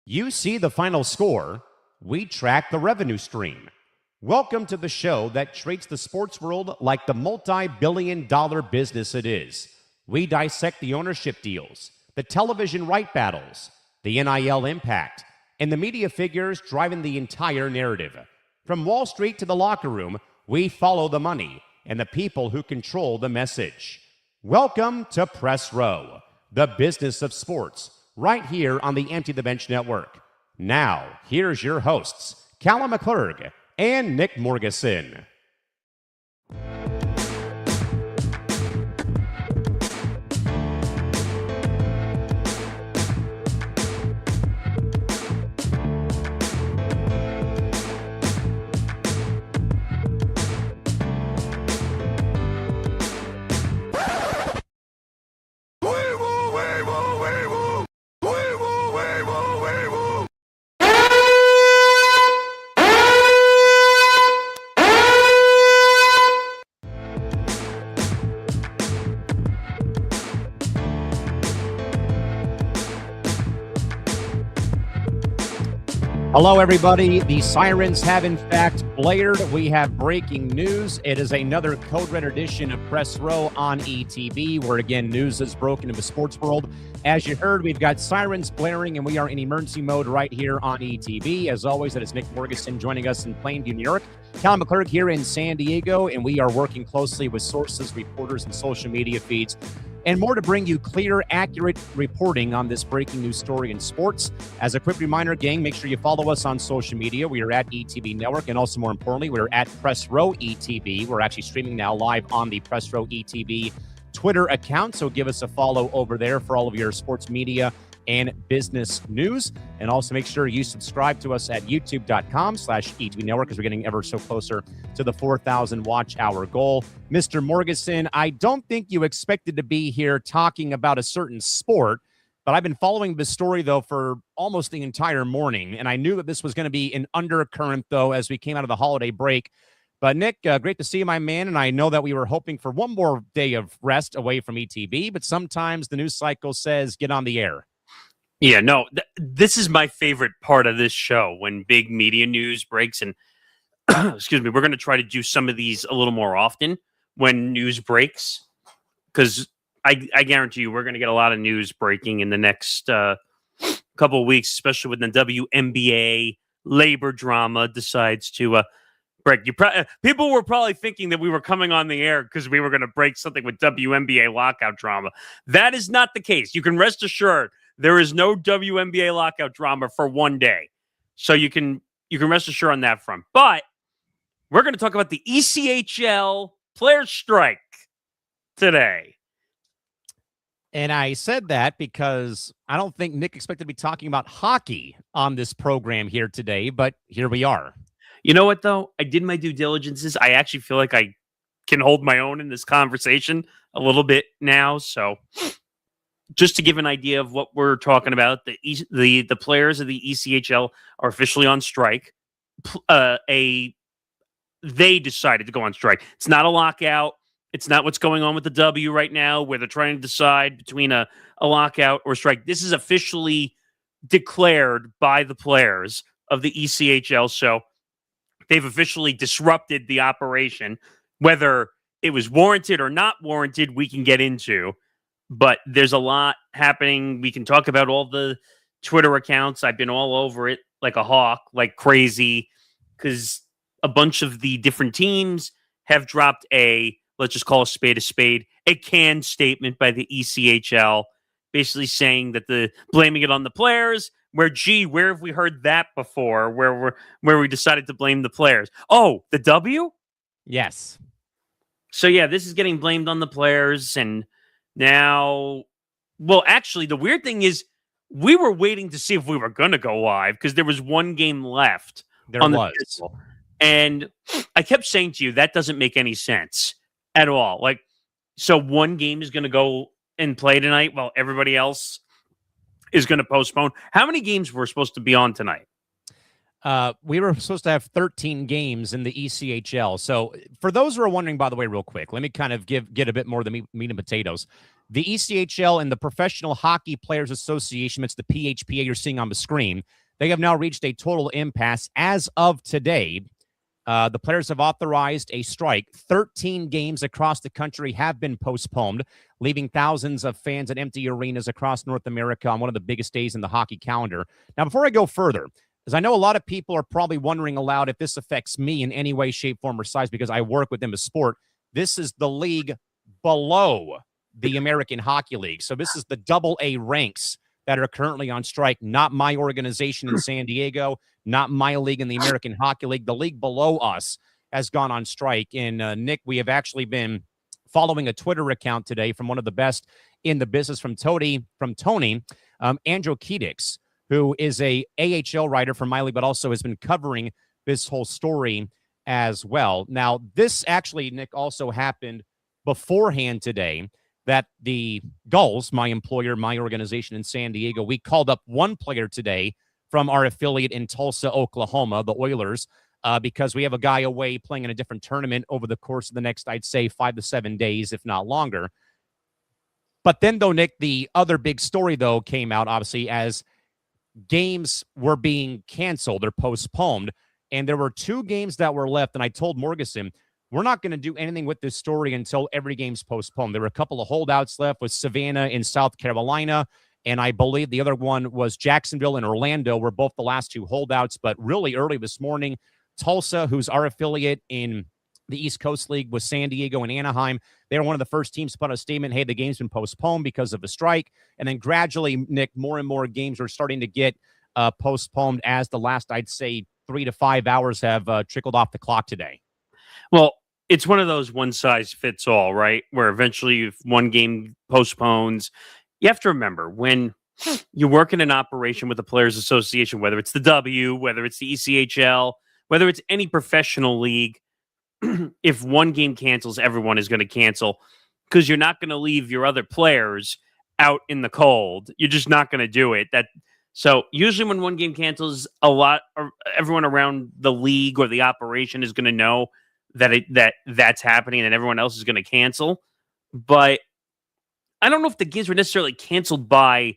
You see the final score, we track the revenue stream. Welcome to the show that treats the sports world like the multi-billion-dollar business it is. We dissect the ownership deals, the television right battles, the NIL impact, and the media figures driving the entire narrative. From Wall Street to the locker room, we follow the money and the people who control the message. Welcome to Press Row, the business of sports, right here on the Empty the Bench Network. Now, here's your hosts, Callan and McClurg and Nick Morgasen. Hello, everybody. The sirens have, in fact, blared. We have breaking news. It is another Code Red edition of Press Row on ETB, where, again, news is broken in the sports world. As you heard, we've got sirens blaring, and we are in emergency mode right here on ETB. As always, that is Nick Morgasen joining us in Plainview, New York. Callan McClurg here in San Diego, and we are working closely with sources, reporters, and social media feeds and more to bring you clear, accurate reporting on this breaking news story in sports. As a quick reminder, gang, make sure you follow us on social media. We are at ETB Network, and also more importantly, we're at Press Row ETB. We're actually streaming now live on the Press Row ETB Twitter account, so give us a follow over there for all of your sports media and business news. And also make sure you subscribe to us at youtube.com/ETB Network, because we're getting ever so closer to the 4,000 watch hour goal. Mr. Morgasen, I don't think you expected to be here talking about a certain sport, but I've been following this story, though, for almost the entire morning. And I knew that this was going to be an undercurrent, though, as we came out of the holiday break. But Nick, great to see you, my man. And I know that we were hoping for one more day of rest away from ETB, but sometimes the news cycle says get on the air. Yeah, no, this is my favorite part of this show, when big media news breaks. And excuse me, we're going to try to do some of these a little more often when news breaks, because I guarantee you we're going to get a lot of news breaking in the next couple of weeks, especially when the WNBA labor drama decides to break. People were probably thinking that we were coming on the air because we were going to break something with WNBA lockout drama. That is not the case. You can rest assured there is no WNBA lockout drama for one day. So you can rest assured on that front. But we're going to talk about the ECHL players' strike today. And I said that because I don't think Nick expected to be talking about hockey on this program here today, but here we are. You know what, though? I did my due diligences. I actually feel like I can hold my own in this conversation a little bit now. So just to give an idea of what we're talking about, the players of the ECHL are officially on strike. They decided to go on strike. It's not a lockout. It's not what's going on with the W right now, where they're trying to decide between a lockout or strike. This is officially declared by the players of the ECHL. So they've officially disrupted the operation. Whether it was warranted or not warranted, we can get into. But there's a lot happening. We can talk about all the Twitter accounts. I've been all over it like a hawk, like crazy, because a bunch of the different teams have dropped let's just call a spade, a canned statement by the ECHL, basically saying that blaming it on the players, where have we heard that before, where we decided to blame the players? Oh, the W? Yes. So yeah, this is getting blamed on the players. And now, well, actually, the weird thing is we were waiting to see if we were going to go live because there was one game left. And I kept saying to you, that doesn't make any sense at all. Like, so one game is going to go and play tonight while everybody else is going to postpone. How many games were supposed to be on tonight? We were supposed to have 13 games in the ECHL. So for those who are wondering, by the way, real quick, let me kind of get a bit more of the meat and potatoes. The ECHL and the Professional Hockey Players Association, it's the PHPA you're seeing on the screen, they have now reached a total impasse. As of today, the players have authorized a strike. 13 games across the country have been postponed, leaving thousands of fans at empty arenas across North America on one of the biggest days in the hockey calendar. Now, before I go further, because I know a lot of people are probably wondering aloud if this affects me in any way, shape, form, or size because I work within the sport. This is the league below the American Hockey League. So this is the AA ranks that are currently on strike, not my organization in San Diego, not my league in the American Hockey League. The league below us has gone on strike. And Nick, we have actually been following a Twitter account today from one of the best in the business from Tony Andrew Kedix, who is a AHL writer for my league, but also has been covering this whole story as well. Now, this actually, Nick, also happened beforehand today that the Gulls, my employer, my organization in San Diego, we called up one player today from our affiliate in Tulsa, Oklahoma, the Oilers, because we have a guy away playing in a different tournament over the course of the next, I'd say, 5 to 7 days, if not longer. But then, though, Nick, the other big story, though, came out, obviously, as games were being canceled or postponed, and there were 2 games that were left, and I told Morgasen, we're not going to do anything with this story until every game's postponed. There were a couple of holdouts left with Savannah in South Carolina, and I believe the other one was Jacksonville and Orlando were both the last 2 holdouts. But really early this morning, Tulsa, who's our affiliate in the East Coast League with San Diego and Anaheim, they were one of the first teams to put out a statement, hey, the game's been postponed because of the strike. And then gradually, Nick, more and more games are starting to get postponed as the last, I'd say, 3 to 5 hours have trickled off the clock today. Well, it's one of those one size fits all, right? Where eventually if one game postpones, you have to remember when you work in an operation with the Players Association, whether it's the W, whether it's the ECHL, whether it's any professional league, if one game cancels, everyone is going to cancel because you're not going to leave your other players out in the cold. You're just not going to do it. So usually when one game cancels, everyone around the league or the operation is going to know that's happening and everyone else is going to cancel. But I don't know if the games were necessarily canceled by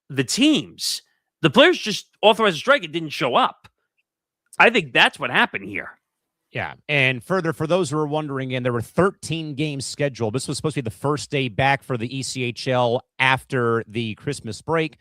the teams. The players just authorized a strike. It didn't show up. I think that's what happened here. Yeah, and further, for those who are wondering, and there were 13 games scheduled. This was supposed to be the first day back for the ECHL after the Christmas break.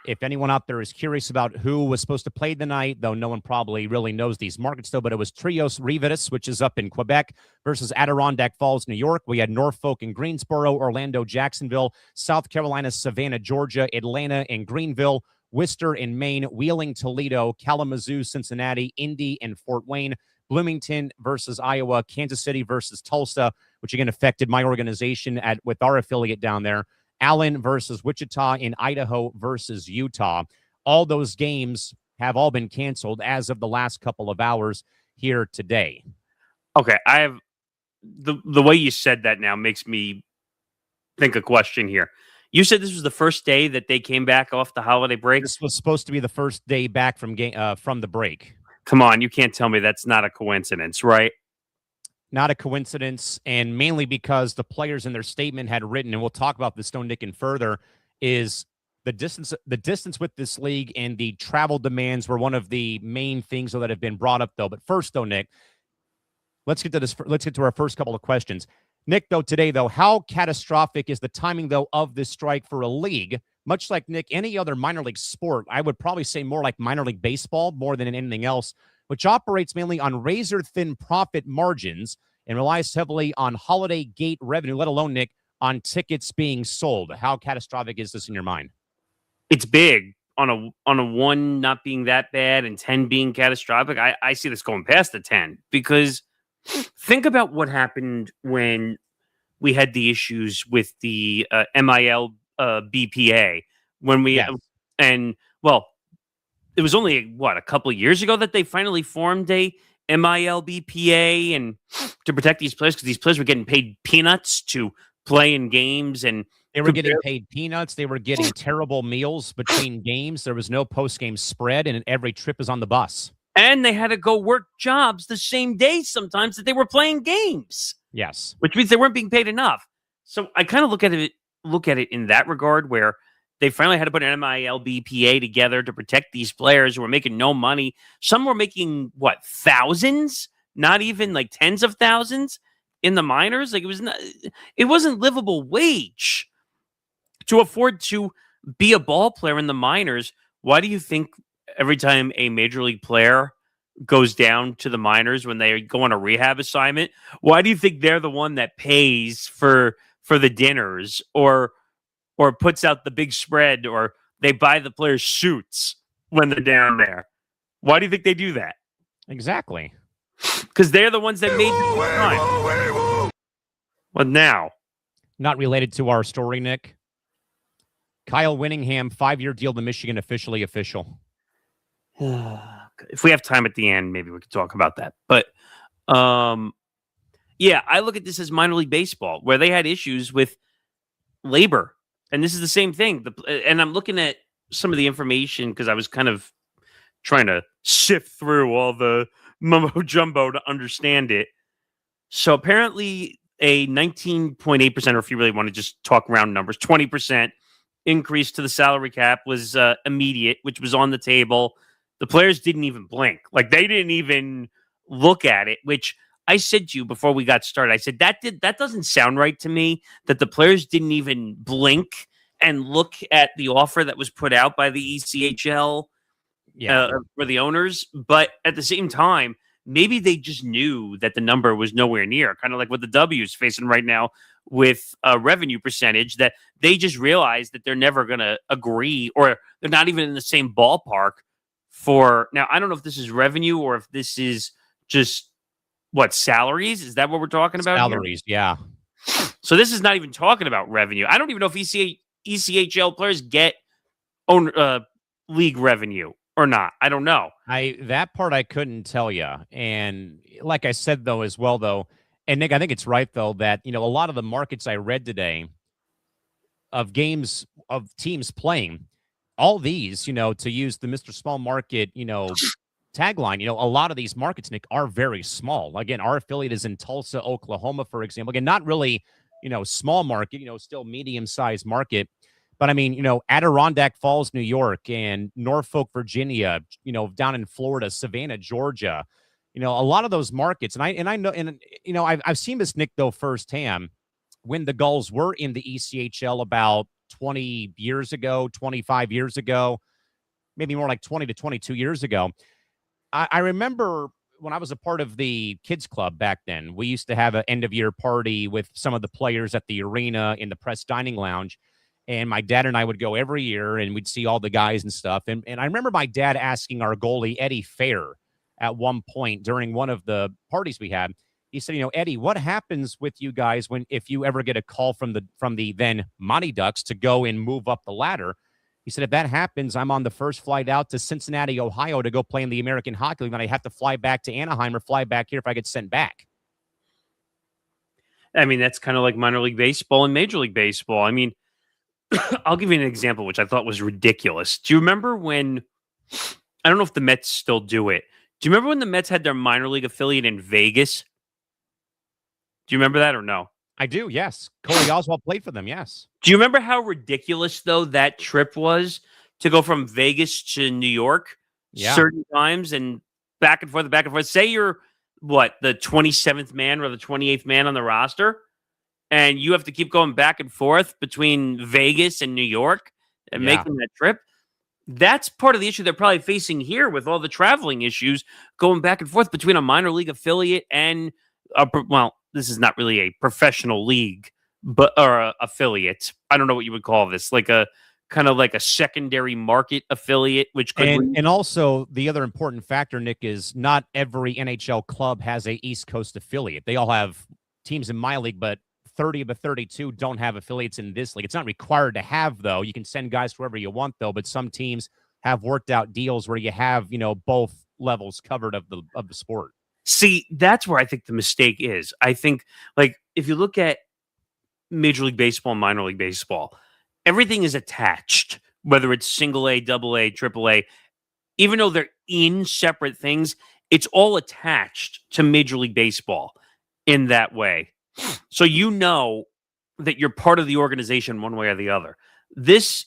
If anyone out there is curious about who was supposed to play tonight, though no one probably really knows these markets still, but it was Trios Rivetus, which is up in Quebec, versus Adirondack Falls, New York. We had Norfolk and Greensboro, Orlando, Jacksonville, South Carolina, Savannah, Georgia, Atlanta, and Greenville, Worcester and Maine, Wheeling, Toledo, Kalamazoo, Cincinnati, Indy, and Fort Wayne, Bloomington versus Iowa, Kansas City versus Tulsa, which again affected my organization with our affiliate down there, Allen versus Wichita, in Idaho versus Utah. All those games have all been canceled as of the last couple of hours here today. Okay, I have the way you said that now makes me think a question here. You said this was the first day that they came back off the holiday break? This was supposed to be the first day back from the break. Come on, you can't tell me that's not a coincidence, right? Not a coincidence, and mainly because the players in their statement had written, and we'll talk about this, Nick, and further, is the distance with this league and the travel demands were one of the main things that have been brought up, though. But first, though, Nick, let's get to this. Let's get to our first couple of questions. Nick, though, today, though, how catastrophic is the timing, though, of this strike for a league? Much like, Nick, any other minor league sport, I would probably say more like minor league baseball more than anything else, which operates mainly on razor-thin profit margins and relies heavily on holiday gate revenue, let alone, Nick, on tickets being sold. How catastrophic is this in your mind? It's big. On a 1 not being that bad and 10 being catastrophic, I see this going past the 10 because think about what happened when we had the issues with the MIL BPA when we it was only a couple of years ago that they finally formed a MIL BPA and to protect these players because these players were getting paid peanuts to play in games and they were getting paid peanuts. They were getting terrible meals between games. There was no post-game spread, and every trip is on the bus. And they had to go work jobs the same day sometimes that they were playing games. Yes. Which means they weren't being paid enough. So I kind of look at it in that regard, where they finally had to put an MILBPA together to protect these players who were making no money. Some were making thousands, not even like tens of thousands in the minors. Like it wasn't livable wage to afford to be a ball player in the minors. Why do you think every time a major league player goes down to the minors when they go on a rehab assignment, why do you think they're the one that pays for the dinners or puts out the big spread, or they buy the players suits when they're down there? Why do you think they do that? Exactly. Because they're the ones that made the time. Well, now. Not related to our story, Nick. Kyle Winningham, 5-year deal to Michigan, officially official. If we have time at the end, maybe we could talk about that. But, yeah, I look at this as minor league baseball, where they had issues with labor. And this is the same thing. And I'm looking at some of the information because I was kind of trying to sift through all the mumbo jumbo to understand it. So apparently a 19.8%, or if you really want to just talk round numbers, 20% increase to the salary cap was immediate, which was on the table. The players didn't even blink. Like, they didn't even look at it, which I said to you before we got started. I said, that doesn't sound right to me, that the players didn't even blink and look at the offer that was put out by the ECHL for the owners. But at the same time, maybe they just knew that the number was nowhere near, kind of like what the W is facing right now with a revenue percentage, that they just realized that they're never going to agree, or they're not even in the same ballpark for. Now, I don't know if this is revenue or if this is just salaries. Is that what we're talking about? Salaries, yeah. So this is not even talking about revenue. I don't even know if ECHL players get league revenue or not. I don't know. That part I couldn't tell you. And like I said, though, as well, though, and Nick, I think it's right, though, that, a lot of the markets I read today of games of teams playing, all these, to use the Mr. Small Market, tagline, a lot of these markets, Nick, are very small. Again, our affiliate is in Tulsa, Oklahoma, for example. Again, not really, small market, still medium-sized market. But I mean, Adirondack Falls, New York, and Norfolk, Virginia, down in Florida, Savannah, Georgia, a lot of those markets. And I know, I've seen this, Nick, though, firsthand when the Gulls were in the ECHL about 20 years ago, 25 years ago, maybe more like 20 to 22 years ago. I remember when I was a part of the kids club back then, we used to have an end of year party with some of the players at the arena in the press dining lounge. And my dad and I would go every year, and we'd see all the guys and stuff. And I remember my dad asking our goalie, Eddie Fair, at one point during one of the parties we had. He said, Eddie, what happens with you guys if you ever get a call from the then Mighty Ducks to go and move up the ladder? He said, if that happens, I'm on the first flight out to Cincinnati, Ohio to go play in the American Hockey League, and I have to fly back to Anaheim or fly back here if I get sent back. I mean, that's kind of like minor league baseball and major league baseball. I mean, I'll give you an example, which I thought was ridiculous. Do you remember when, I don't know if the Mets still do it. Do you remember when the Mets had their minor league affiliate in Vegas? Do you remember that or no? I do, yes. Corey Oswald played for them, yes. Do you remember how ridiculous, though, that trip was to go from Vegas to New York certain times and back and forth, back and forth? Say you're, the 27th man or the 28th man on the roster, and you have to keep going back and forth between Vegas and New York and making that trip. That's part of the issue they're probably facing here with all the traveling issues, going back and forth between a minor league affiliate and this is not really a professional league, or a affiliate. I don't know what you would call this, like a kind of like a secondary market affiliate, which could and also the other important factor, Nick, is not every NHL club has a East Coast affiliate. They all have teams in my league, but 30 of the 32 don't have affiliates in this league. It's not required to have, though. You can send guys to wherever you want, though, but some teams have worked out deals where you have, both levels covered of the sport. See, that's where I think the mistake is. I think, like, if you look at Major League Baseball and minor league baseball, everything is attached, whether it's single A, double A, triple A. even though they're in separate things, it's all attached to Major League Baseball in that way. So you know that you're part of the organization one way or the other. This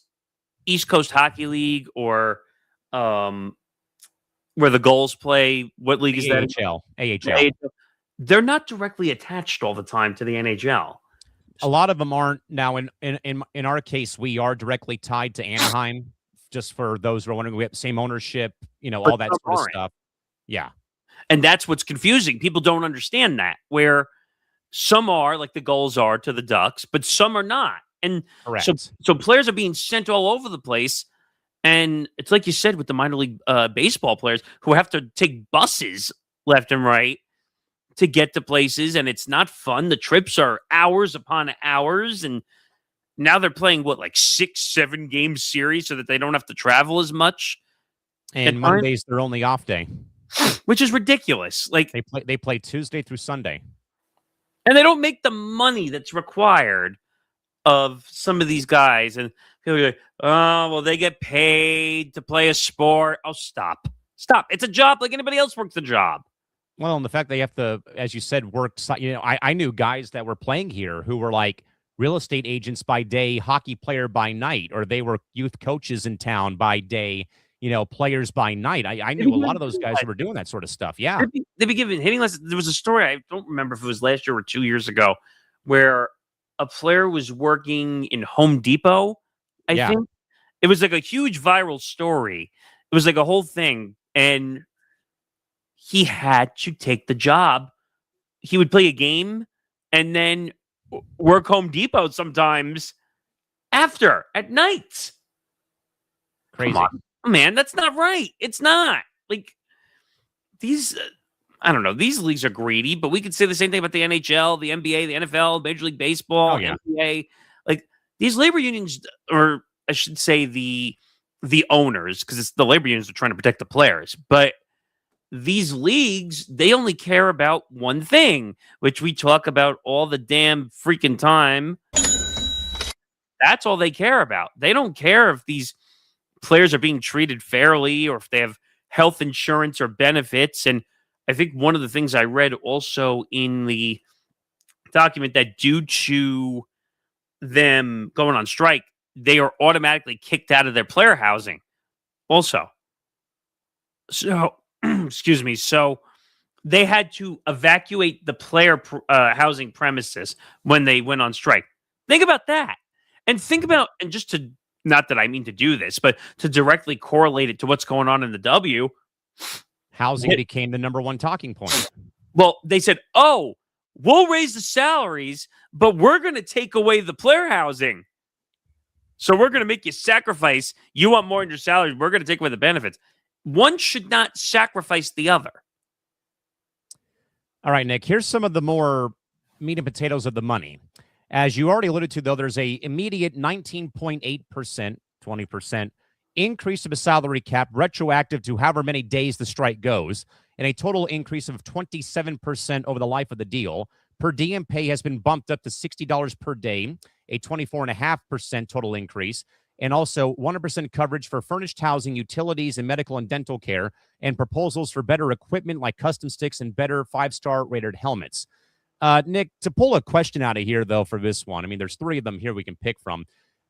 East Coast Hockey League or where the Gulls play, what league is that? AHL. They're not directly attached all the time to the NHL. A lot of them aren't. Now, in our case, we are directly tied to Anaheim. Just for those who are wondering, we have the same ownership, all that sort of stuff. Yeah. And that's what's confusing. People don't understand that, where some are, like the Gulls are to the Ducks, but some are not. And so players are being sent all over the place. And it's like you said with the minor league baseball players who have to take buses left and right to get to places, and it's not fun. The trips are hours upon hours, and now they're playing like 6-7 game series so that they don't have to travel as much. And Monday's their only off day, which is ridiculous. Like they play Tuesday through Sunday, and they don't make the money that's required of some of these guys. And people are like, oh, well, they get paid to play a sport. Oh, stop. It's a job like anybody else works a job. Well, and the fact they have to, as you said, work. I knew guys that were playing here who were like real estate agents by day, hockey player by night, or they were youth coaches in town by day, players by night. I knew a lot of those guys who were doing that sort of stuff. Yeah. They'd be given hitting lessons. There was a story, I don't remember if it was last year or 2 years ago, where a player was working in Home Depot, I think. It was like a huge viral story. It was like a whole thing. And he had to take the job. He would play a game and then work Home Depot sometimes at night. Crazy. Come on, man, that's not right. It's not. Like, these, I don't know, these leagues are greedy, but we could say the same thing about the NHL, the NBA, the NFL, Major League Baseball, NBA. Like, these labor unions, or I should say the owners, because it's the labor unions are trying to protect the players, but these leagues, they only care about one thing, which we talk about all the damn freaking time. That's all they care about. They don't care if these players are being treated fairly or if they have health insurance or benefits. And I think one of the things I read also in the document, that due to them going on strike, they are automatically kicked out of their player housing also. So, excuse me. So they had to evacuate the player housing premises when they went on strike. Think about that. And think about, and just to, not that I mean to do this, but to directly correlate it to what's going on in the W. Housing became the number one talking point. Well, they said, oh, we'll raise the salaries, but we're going to take away the player housing. So we're going to make you sacrifice. You want more in your salary. We're going to take away the benefits. One should not sacrifice the other. All right, Nick, here's some of the more meat and potatoes of the money. As you already alluded to, though, there's a immediate 19.8%, 20% increase of a salary cap retroactive to however many days the strike goes, and a total increase of 27% over the life of the deal. Per diem pay has been bumped up to $60 per day, a 24.5% total increase, and also 100% coverage for furnished housing, utilities, and medical and dental care, and proposals for better equipment like custom sticks and better 5-star rated helmets. Nick, to pull a question out of here, though, for this one, I mean, there's 3 of them here we can pick from.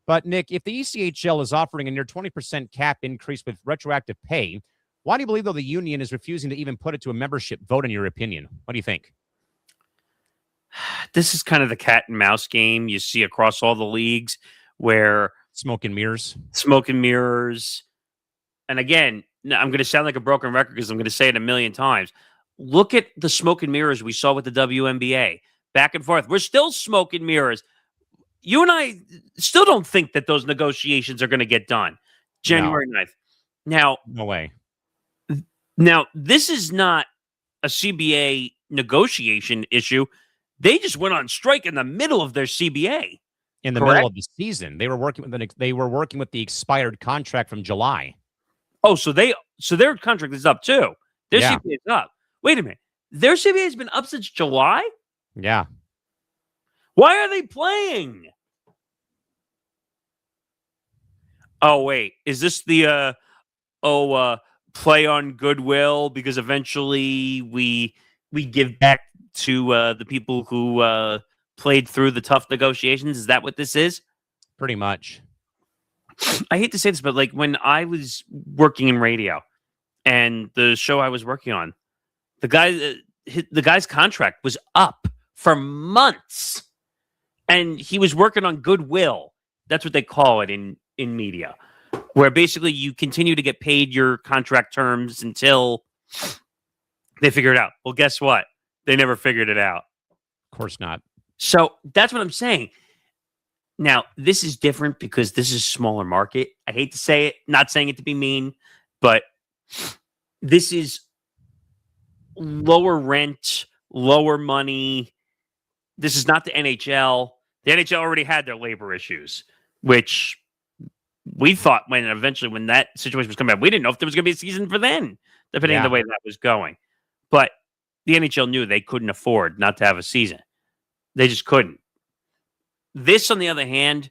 But, Nick, if the ECHL is offering a near 20% cap increase with retroactive pay, why do you believe, though, the union is refusing to even put it to a membership vote, in your opinion? What do you think? This is kind of the cat and mouse game you see across all the leagues, where smoke and mirrors. And again, I'm going to sound like a broken record because I'm going to say it a million times. Look at the smoke and mirrors we saw with the WNBA. Back and forth. We're still smoke and mirrors. You and I still don't think that those negotiations are going to get done January 9th. Now, no way. Now, this is not a CBA negotiation issue. They just went on strike in the middle of their CBA. In the middle of the season, they were working with the expired contract from July. Oh, so their contract is up too. Their CBA is up. Wait a minute, their CBA has been up since July. Yeah. Why are they playing? Oh wait, is this the play on goodwill because eventually we give back to the people who played through the tough negotiations? Is that what this is? Pretty much. I hate to say this, but like when I was working in radio and the show I was working on, the guy's contract was up for months, and he was working on goodwill. That's what they call it in media, where basically you continue to get paid your contract terms until they figure it out. Well, guess what? They never figured it out. Of course not. So that's what I'm saying. Now, this is different because this is a smaller market. I hate to say it, not saying it to be mean, but this is lower rent, lower money. This is not the NHL. The NHL already had their labor issues, which we thought when that situation was coming up, we didn't know if there was going to be a season for then, depending on the way that was going. But the NHL knew they couldn't afford not to have a season. They just couldn't. This, on the other hand,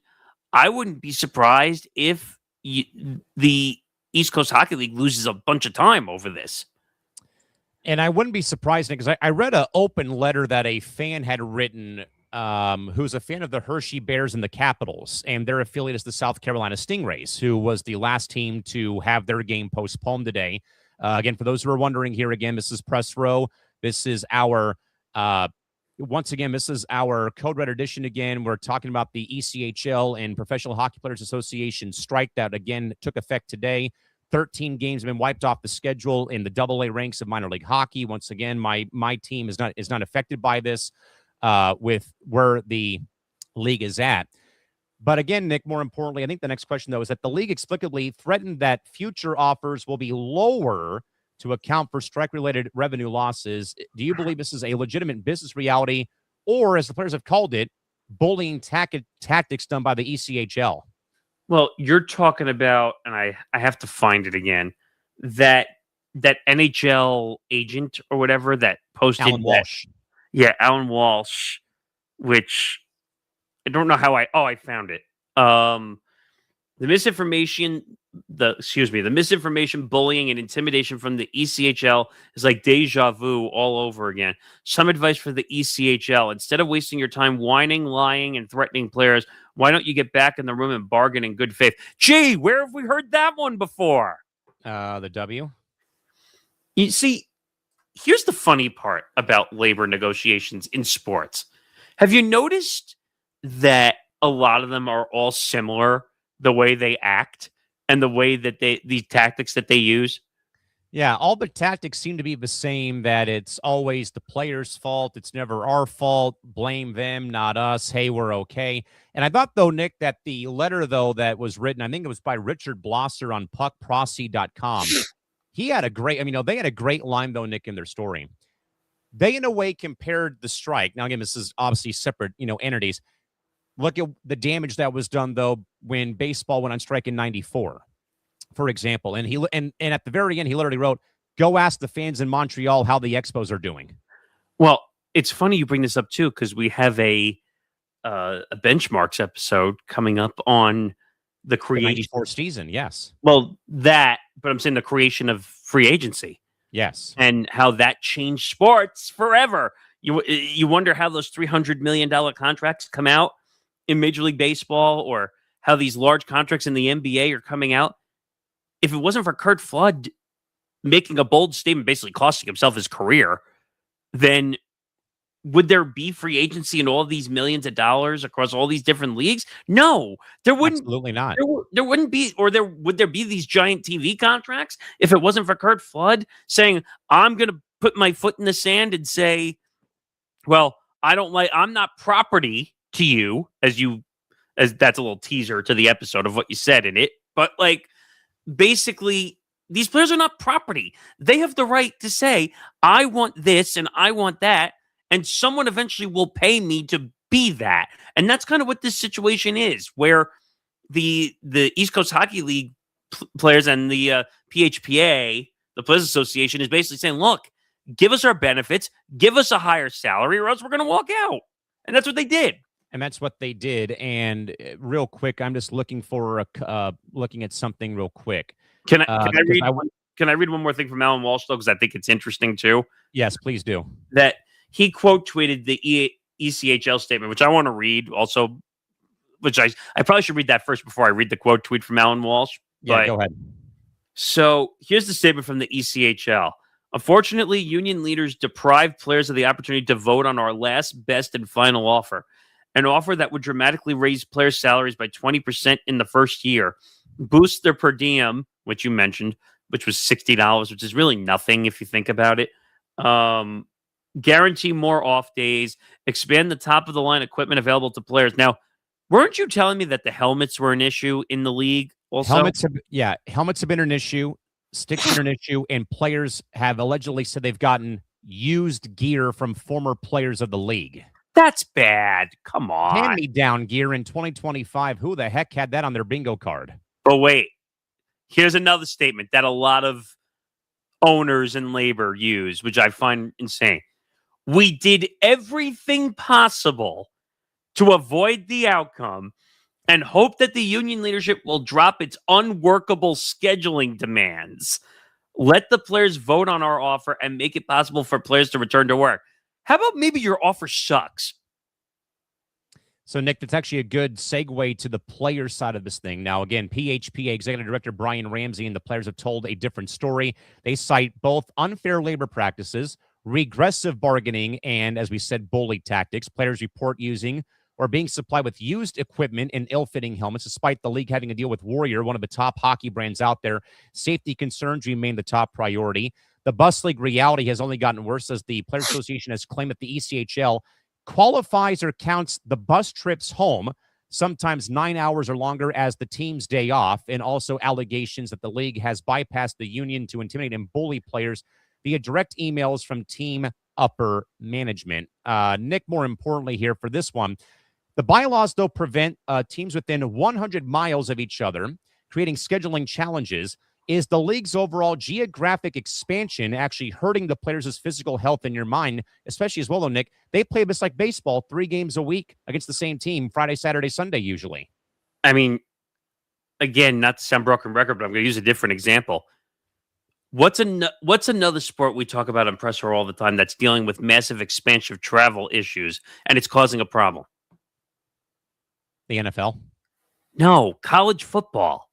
I wouldn't be surprised if the East Coast Hockey League loses a bunch of time over this. And I wouldn't be surprised because I read an open letter that a fan had written who's a fan of the Hershey Bears and the Capitals, and their affiliate is the South Carolina Stingrays, who was the last team to have their game postponed today. Again, for those who are wondering here, again, this is Press Row. This is our once again, this is our Code Red edition again. We're talking about the ECHL and Professional Hockey Players Association strike that, again, took effect today. 13 games have been wiped off the schedule in the AA ranks of minor league hockey. Once again, my team is not affected by this with where the league is at. But again, Nick, more importantly, I think the next question, though, is that the league explicitly threatened that future offers will be lower to account for strike-related revenue losses. Do you believe this is a legitimate business reality, or, as the players have called it, bullying tactics done by the ECHL? Well, you're talking about, and I have to find it again, that NHL agent or whatever that posted Alan Walsh. Alan Walsh, which I don't know how I found it. The misinformation, bullying, and intimidation from the ECHL is like deja vu all over again. Some advice for the ECHL: instead of wasting your time whining, lying, and threatening players, why don't you get back in the room and bargain in good faith? Gee, where have we heard that one before? The W. You see, here's the funny part about labor negotiations in sports. Have you noticed that a lot of them are all similar? The way they act and the way that the tactics that they use. Yeah, all the tactics seem to be the same, that it's always the player's fault. It's never our fault. Blame them, not us. Hey, we're okay. And I thought, though, Nick, that the letter, though, that was written, I think it was by Richard Blosser on puckprossy.com. He had a great, they had a great line, though, Nick, in their story. They, in a way, compared the strike. Now, again, this is obviously separate, entities. Look at the damage that was done, though, when baseball went on strike in '94, for example. And and at the very end, he literally wrote, "Go ask the fans in Montreal how the Expos are doing." Well, it's funny you bring this up too, because we have a benchmarks episode coming up on the creation. The '94 season, yes. Well, but I'm saying the creation of free agency, yes, and how that changed sports forever. You wonder how those $300 million contracts come out in Major League Baseball, or how these large contracts in the NBA are coming out. If it wasn't for Curt Flood making a bold statement, basically costing himself his career, then would there be free agency in all these millions of dollars across all these different leagues? No, there wouldn't. Absolutely not. There wouldn't be, or would there be these giant TV contracts if it wasn't for Curt Flood saying, I'm going to put my foot in the sand and say, well, I'm not property to you, as that's a little teaser to the episode of what you said in it. But basically, these players are not property. They have the right to say, I want this and I want that, and someone eventually will pay me to be that. And that's kind of what this situation is, where the East Coast Hockey League players and the PHPA, the Players Association, is basically saying, look, give us our benefits, give us a higher salary, or else we're going to walk out. And that's what they did. And that's what they did. And real quick, I'm just looking for looking at something real quick. Can I read? can I read one more thing from Alan Walsh, though? Because I think it's interesting, too. Yes, please do. That he quote tweeted the ECHL statement, which I want to read also, which I probably should read that first before I read the quote tweet from Alan Walsh. Yeah, go ahead. So here's the statement from the ECHL. Unfortunately, union leaders deprived players of the opportunity to vote on our last, best, and final offer, an offer that would dramatically raise players' salaries by 20% in the first year, boost their per diem, which you mentioned, which was $60, which is really nothing if you think about it. Guarantee more off days, expand the top-of-the-line equipment available to players. Now, weren't you telling me that the helmets were an issue in the league also? Helmets have been an issue. Sticks have been an issue, and players have allegedly said they've gotten used gear from former players of the league. That's bad. Come on. Hand-me-down gear in 2025. Who the heck had that on their bingo card? But wait, here's another statement that a lot of owners and labor use, which I find insane. We did everything possible to avoid the outcome and hope that the union leadership will drop its unworkable scheduling demands. Let the players vote on our offer and make it possible for players to return to work. How about maybe your offer sucks? So, Nick, that's actually a good segue to the player side of this thing. Now, again, PHPA Executive Director Brian Ramsey and the players have told a different story. They cite both unfair labor practices, regressive bargaining, and, as we said, bully tactics. Players report using or being supplied with used equipment and ill-fitting helmets, despite the league having a deal with Warrior, one of the top hockey brands out there. Safety concerns remain the top priority. The bus league reality has only gotten worse, as the Players Association has claimed that the ECHL qualifies or counts the bus trips home, sometimes 9 hours or longer, as the team's day off, and also allegations that the league has bypassed the union to intimidate and bully players via direct emails from team upper management. Nick, more importantly here for this one, the bylaws, though, prevent teams within 100 miles of each other, creating scheduling challenges. Is the league's overall geographic expansion actually hurting the players' physical health in your mind, especially as well, though, Nick? They play this like baseball, 3 games a week against the same team, Friday, Saturday, Sunday, usually. I mean, again, not to sound broken record, but I'm going to use a different example. What's another sport we talk about on Press Row all the time that's dealing with massive expansion of travel issues, and it's causing a problem? The NFL? No, college football.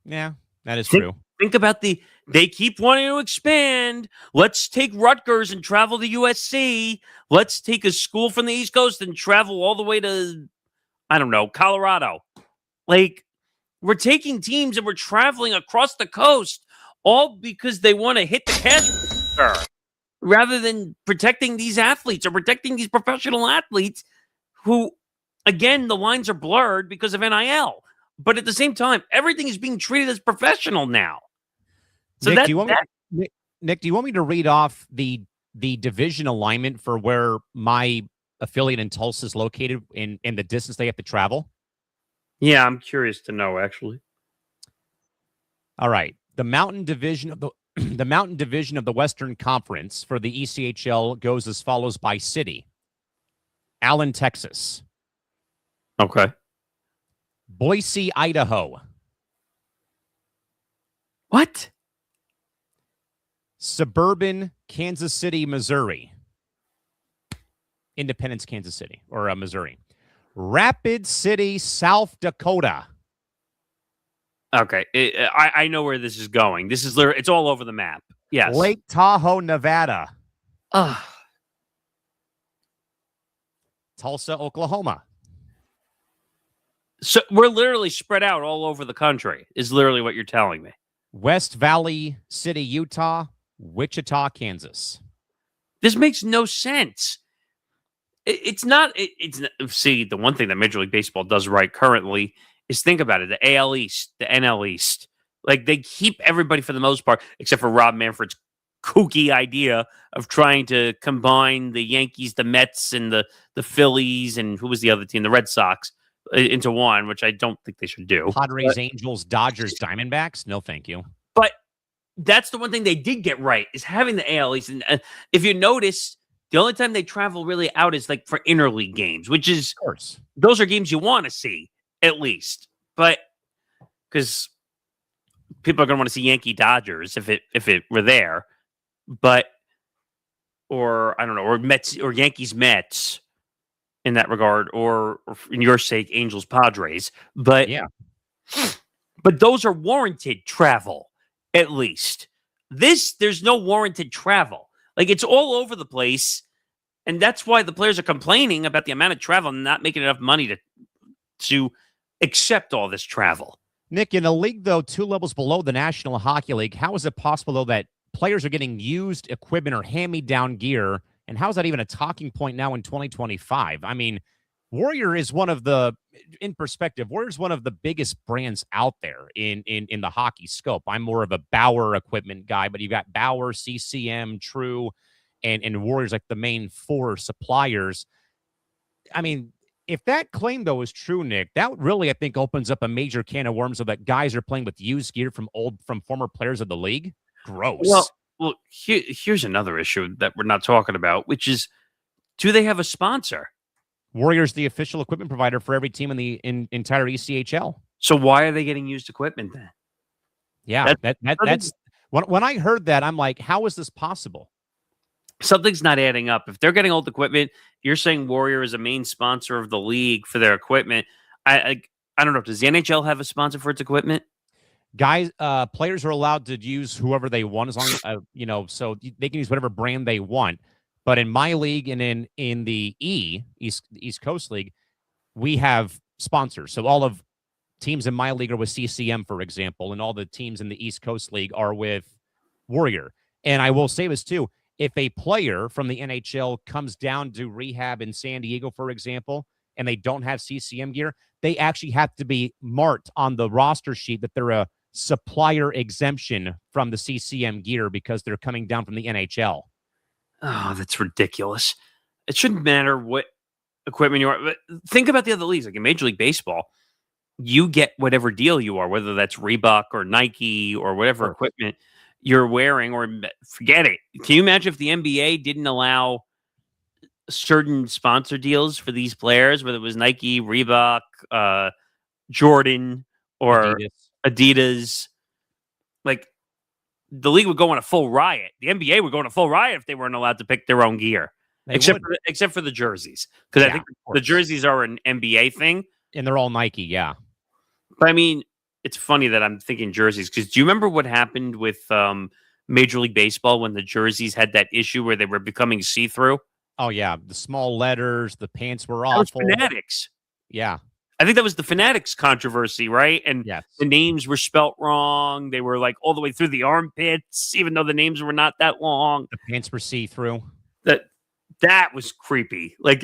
Yeah, that is true. Think about they keep wanting to expand. Let's take Rutgers and travel to USC. Let's take a school from the East Coast and travel all the way to, I don't know, Colorado. Like, we're taking teams and we're traveling across the coast, all because they want to hit the cash register, rather than protecting these athletes or protecting these professional athletes who, again, the lines are blurred because of NIL. But at the same time, everything is being treated as professional now. So Nick, do you want me to read off the division alignment for where my affiliate in Tulsa is located in the distance they have to travel? Yeah, I'm curious to know, actually. All right. The Mountain Division of the Mountain Division of the Western Conference for the ECHL goes as follows by city. Allen, Texas. Okay. Boise, Idaho. What? Suburban Kansas City, Missouri. Independence, Kansas City, or Missouri. Rapid City, South Dakota. Okay, I know where this is going. This is literally, it's all over the map. Yes. Lake Tahoe, Nevada. Tulsa, Oklahoma. So we're literally spread out all over the country, is literally what you're telling me. West Valley City, Utah. Wichita, Kansas. This makes no sense. It's not. See, the one thing that Major League Baseball does right currently is think about it. The AL East, the NL East. Like, they keep everybody for the most part, except for Rob Manfred's kooky idea of trying to combine the Yankees, the Mets, and the Phillies, and who was the other team? The Red Sox, into one, which I don't think they should do. Padres, Angels, Dodgers, Diamondbacks? No, thank you. But that's the one thing they did get right, is having the AL East. And if you notice, the only time they travel really out is like for interleague games, which is, of course, those are games you want to see, at least. But because people are going to want to see Yankee Dodgers if it were there, but or I don't know, or Mets or Yankees Mets in that regard, or in your sake, Angels Padres. But Yeah. but those are warranted travel, at least. There's no warranted travel. Like it's all over the place, and that's why the players are complaining about the amount of travel and not making enough money to accept all this travel. Nick, in a league, though, 2 levels below the National Hockey League, how is it possible, though, that players are getting used equipment or hand-me-down gear? And how is that even a talking point now in 2025? I mean, Warrior is one of the, in perspective, Warrior's one of the biggest brands out there in the hockey scope. I'm more of a Bauer equipment guy, but you got Bauer, CCM, True, and Warrior's like the main 4 suppliers. I mean, if that claim, though, is true, Nick, that really, I think, opens up a major can of worms so that guys are playing with used gear from former players of the league. Gross. Well, here's another issue that we're not talking about, which is, do they have a sponsor? Warriors the official equipment provider for every team in the entire ECHL. So why are they getting used equipment then? Yeah, that's when I heard that, I'm like, how is this possible? Something's not adding up. If they're getting old equipment, you're saying Warrior is a main sponsor of the league for their equipment. I don't know. Does the NHL have a sponsor for its equipment? Guys, players are allowed to use whoever they want as long as, so they can use whatever brand they want. But in my league and in the East Coast League, we have sponsors. So all of teams in my league are with CCM, for example, and all the teams in the East Coast League are with Warrior. And I will say this too. If a player from the NHL comes down to rehab in San Diego, for example, and they don't have CCM gear, they actually have to be marked on the roster sheet that they're a supplier exemption from the CCM gear because they're coming down from the NHL. Oh, that's ridiculous. It shouldn't matter what equipment you are. But think about the other leagues. Like in Major League Baseball, you get whatever deal you are, whether that's Reebok or Nike or whatever equipment you're wearing, or forget it. Can you imagine if the NBA didn't allow certain sponsor deals for these players, whether it was Nike, Reebok, Jordan, or Adidas? Like, the league would go on a full riot. The NBA would go on a full riot if they weren't allowed to pick their own gear, except for the jerseys, because I think the jerseys are an NBA thing, and they're all Nike. Yeah, but I mean, it's funny that I'm thinking jerseys, because do you remember what happened with Major League Baseball when the jerseys had that issue where they were becoming see-through? Oh yeah, the small letters, the pants were awful. Fanatics. Yeah. I think that was the Fanatics controversy, right? And the names were spelt wrong. They were like all the way through the armpits, even though the names were not that long. The pants were see-through. That was creepy. Like,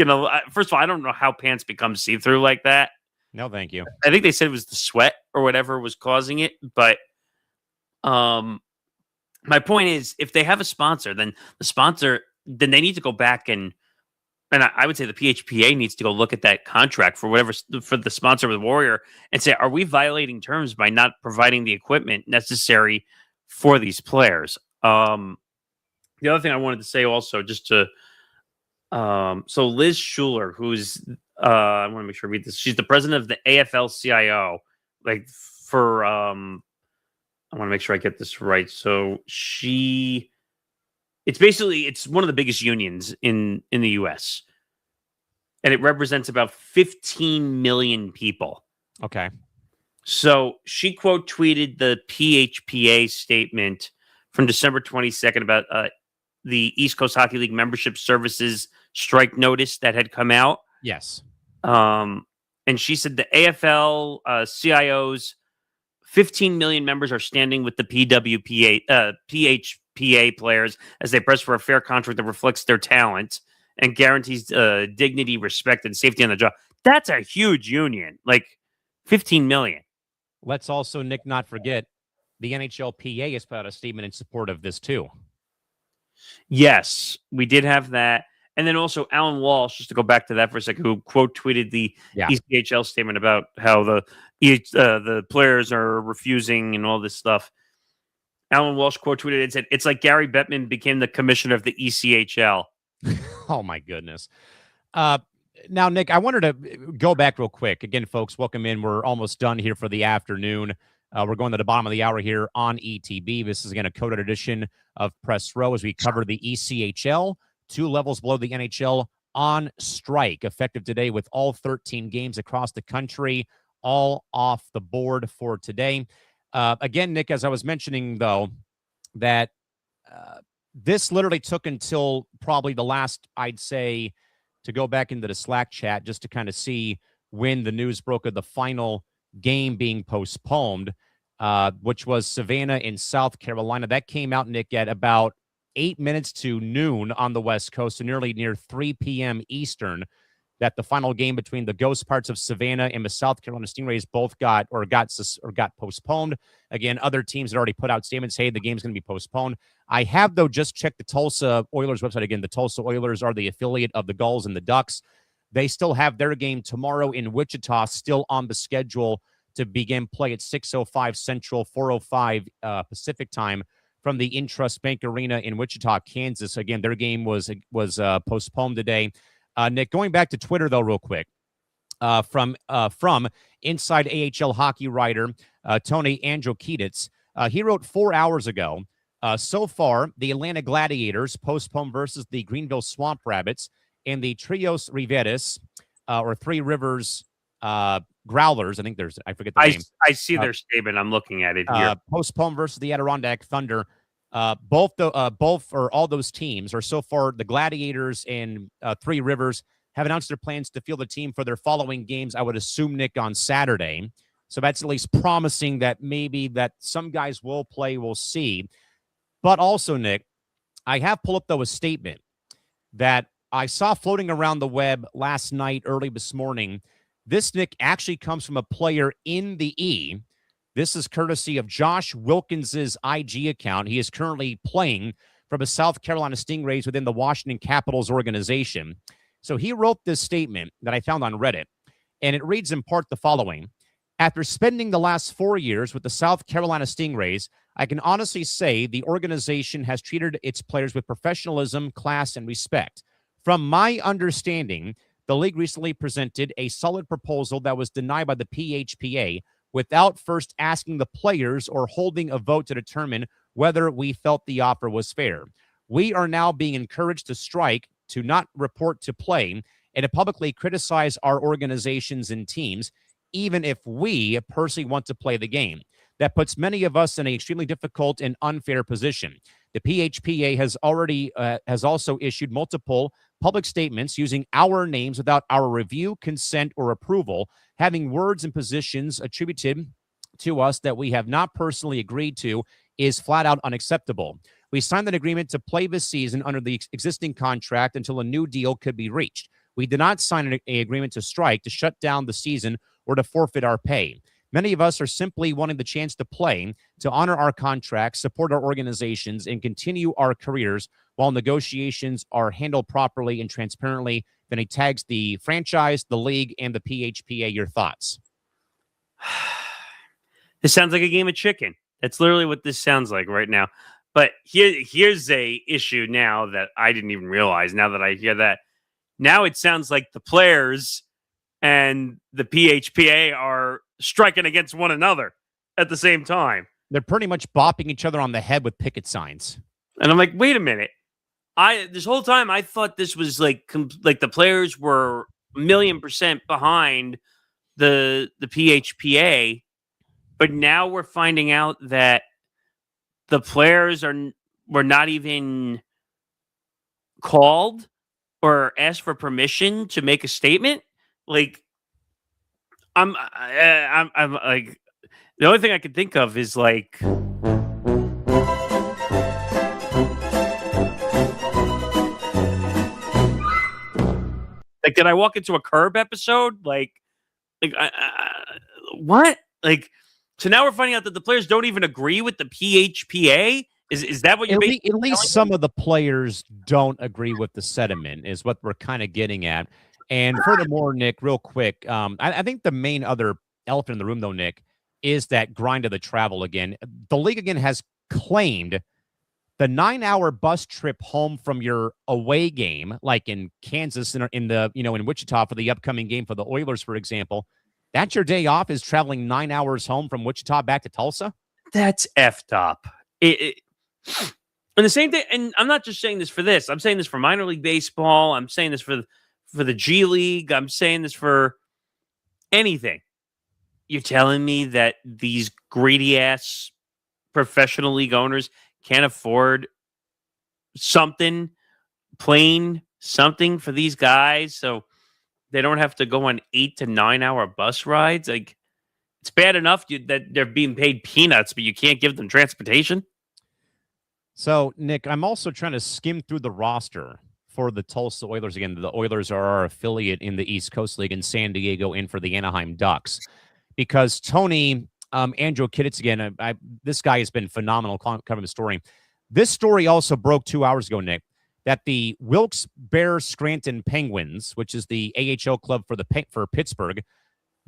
first of all, I don't know how pants become see-through like that. No, thank you. I think they said it was the sweat or whatever was causing it. But my point is, if they have a sponsor, then they need to go back and I would say the PHPA needs to go look at that contract for the sponsor of the Warrior and say, are we violating terms by not providing the equipment necessary for these players? The other thing I wanted to say also, just to so Liz Schuler, who's I want to make sure I read this. She's the president of the AFL-CIO. Like for I want to make sure I get this right. So it's one of the biggest unions in the US. And it represents about 15 million people. Okay. So she quote tweeted the PHPA statement from December 22nd about the East Coast Hockey League membership services strike notice that had come out. Yes. And she said the AFL CIO's 15 million members are standing with the PHPA players as they press for a fair contract that reflects their talent and guarantees dignity, respect, and safety on the job. That's a huge union, like 15 million. Let's also, Nick, not forget the NHLPA has put out a statement in support of this too. Yes, we did have that. And then also Alan Walsh, just to go back to that for a second, who quote tweeted the ECHL statement about how the players are refusing and all this stuff. Alan Walsh quote tweeted and said, "It's like Gary Bettman became the commissioner of the ECHL." Oh my goodness. Now, Nick, I wanted to go back real quick. Again, folks, welcome in. We're almost done here for the afternoon. We're going to the bottom of the hour here on ETB. This is, again, a coded edition of Press Row as we cover the ECHL, 2 levels below the NHL, on strike, effective today with all 13 games across the country, all off the board for today. Again, Nick, as I was mentioning, though, that this literally took until probably the last, I'd say, to go back into the Slack chat just to kind of see when the news broke of the final game being postponed, which was Savannah in South Carolina. That came out, Nick, at about 8 minutes to noon on the West Coast, so near 3 p.m. Eastern, that the final game between the Ghost Parts of Savannah and the South Carolina Stingrays both got postponed. Again, other teams had already put out statements, hey, the game's going to be postponed. I have, though, just checked the Tulsa Oilers website. Again, the Tulsa Oilers are the affiliate of the Gulls and the Ducks. They still have their game tomorrow in Wichita, still on the schedule to begin play at 6:05 Central, 4:05 Pacific time from the Intrust Bank Arena in Wichita, Kansas. Again, their game was postponed today. Nick, going back to Twitter, though, real quick, from Inside AHL hockey writer Tony Androkidis, he wrote 4 hours ago, so far, the Atlanta Gladiators postponed versus the Greenville Swamp Rabbits and the Trios Riveras, or Three Rivers Growlers. I forget the name. I see their statement. I'm looking at it here. Postponed versus the Adirondack Thunder. All those teams, or so far the Gladiators and Three Rivers, have announced their plans to field the team for their following games, I would assume, Nick, on Saturday. So that's at least promising that maybe that some guys will play. We'll see. But also, Nick, I have pulled up, though, a statement that I saw floating around the web last night, early this morning. This, Nick, actually comes from a player in the E. This is courtesy of Josh Wilkins's IG account. He is currently playing for the South Carolina Stingrays within the Washington Capitals organization. So he wrote this statement that I found on Reddit, and it reads in part the following. After spending the last 4 years with the South Carolina Stingrays, I can honestly say the organization has treated its players with professionalism, class, and respect. From my understanding, the league recently presented a solid proposal that was denied by the PHPA without first asking the players or holding a vote to determine whether we felt the offer was fair. We are now being encouraged to strike, to not report to play, and to publicly criticize our organizations and teams, even if we personally want to play the game. That puts many of us in an extremely difficult and unfair position. The PHPA has also issued multiple public statements using our names without our review, consent, or approval, having words and positions attributed to us that we have not personally agreed to is flat out unacceptable. We signed an agreement to play this season under the existing contract until a new deal could be reached. We did not sign an agreement to strike, to shut down the season, or to forfeit our pay. Many of us are simply wanting the chance to play, to honor our contracts, support our organizations, and continue our careers while negotiations are handled properly and transparently. Then he tags the franchise, the league, and the PHPA. Your thoughts? This sounds like a game of chicken. That's literally what this sounds like right now. But here's a issue now that I didn't even realize. Now that I hear that, now it sounds like the players and the PHPA are striking against one another at the same time. They're pretty much bopping each other on the head with picket signs. And I'm like, wait a minute. This whole time I thought this was like the players were 1,000,000% behind the PHPA, but now we're finding out that the players were not even called or asked for permission to make a statement. Like, I'm like, the only thing I can think of is like, did I walk into a Curb episode? Like, what? Like, so now we're finding out that the players don't even agree with the PHPA. Is that what you're at least some of the players don't agree with the sentiment, is what we're kind of getting at. And furthermore, Nick, real quick, I think the main other elephant in the room, though, Nick, is that grind of the travel again. The league, again, has claimed the 9-hour bus trip home from your away game, like in Kansas, in Wichita for the upcoming game for the Oilers, for example. That's your day off, is traveling 9 hours home from Wichita back to Tulsa? That's effed up. And the same thing, and I'm not just saying this for this. I'm saying this for minor league baseball. I'm saying this for the G League. I'm saying this for anything. You're telling me that these greedy-ass professional league owners can't afford something, plain something for these guys, so they don't have to go on 8 to 9 hour bus rides? Like, it's bad enough that they're being paid peanuts, but you can't give them transportation? So, Nick, I'm also trying to skim through the roster for the Tulsa Oilers. Again, the Oilers are our affiliate in the East Coast League in San Diego, in for the Anaheim Ducks. Because Tony Androkidis, again, this guy has been phenomenal covering the story. This story also broke 2 hours ago, Nick, that the Wilkes-Barre-Scranton Penguins, which is the AHL club for Pittsburgh,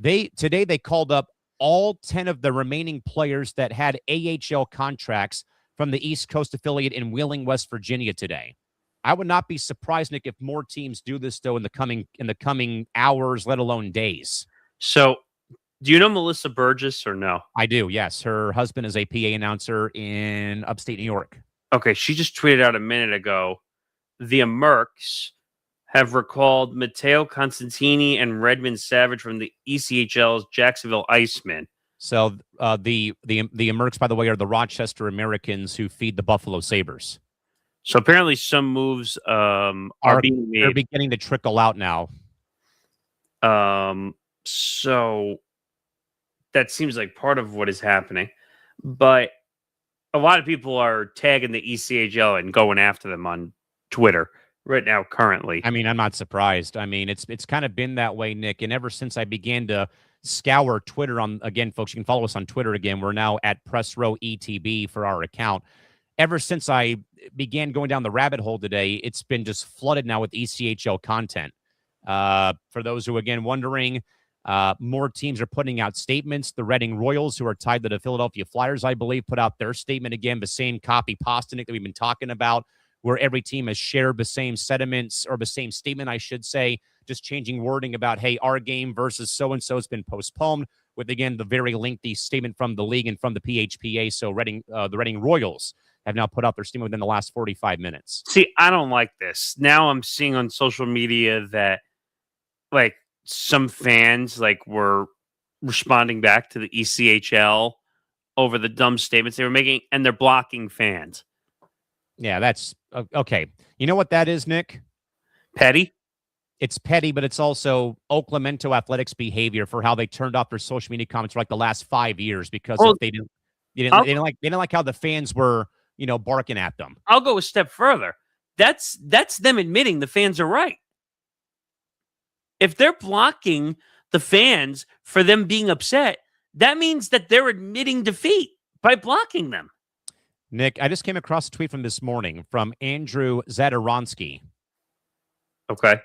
today they called up all 10 of the remaining players that had AHL contracts from the East Coast affiliate in Wheeling, West Virginia today. I would not be surprised, Nick, if more teams do this, though, in the coming hours, let alone days. So, do you know Melissa Burgess or no? I do, yes. Her husband is a PA announcer in upstate New York. Okay, she just tweeted out a minute ago, the Mercs have recalled Matteo Constantini and Redmond Savage from the ECHL's Jacksonville Icemen. So the Mercs, by the way, are the Rochester Americans who feed the Buffalo Sabres. So apparently some moves are being made. They're beginning to trickle out now. So that seems like part of what is happening. But a lot of people are tagging the ECHL and going after them on Twitter right now, currently. I mean, I'm not surprised. I mean, it's kind of been that way, Nick. And ever since I began to scour Twitter again, folks, you can follow us on Twitter again. We're now at Press Row ETB for our account. Ever since I began going down the rabbit hole today, it's been just flooded now with ECHL content. For those who, again, wondering, more teams are putting out statements. The Reading Royals, who are tied to the Philadelphia Flyers, I believe, put out their statement again, the same copy pasta, Nick, that we've been talking about, where every team has shared the same sentiments, or the same statement, I should say, just changing wording about, hey, our game versus so-and-so has been postponed, with, again, the very lengthy statement from the league and from the PHPA. So the Reading Royals have now put out their statement within the last 45 minutes. See, I don't like this. Now I'm seeing on social media that, like, some fans, like, were responding back to the ECHL over the dumb statements they were making, and they're blocking fans. Yeah, that's okay. You know what that is, Nick? Petty? It's petty, but it's also Oaklamento Athletics behavior for how they turned off their social media comments for like the last 5 years because they didn't like how the fans were, barking at them. I'll go a step further. That's them admitting the fans are right. If they're blocking the fans for them being upset, that means that they're admitting defeat by blocking them. Nick, I just came across a tweet from this morning from Andrew Zadoronsky. Okay.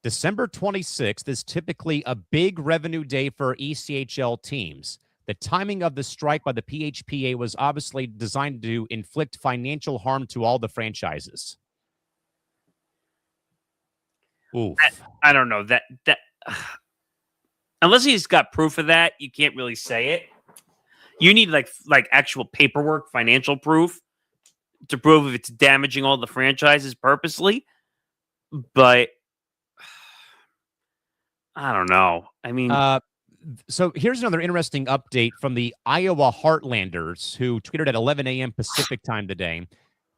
December 26th is typically a big revenue day for ECHL teams. The timing of the strike by the PHPA was obviously designed to inflict financial harm to all the franchises. Oof. I don't know that unless he's got proof of that, you can't really say it. You need like actual paperwork, financial proof to prove if it's damaging all the franchises purposely. But I don't know. I mean, so here's another interesting update from the Iowa Heartlanders, who tweeted at 11 a.m. Pacific time today.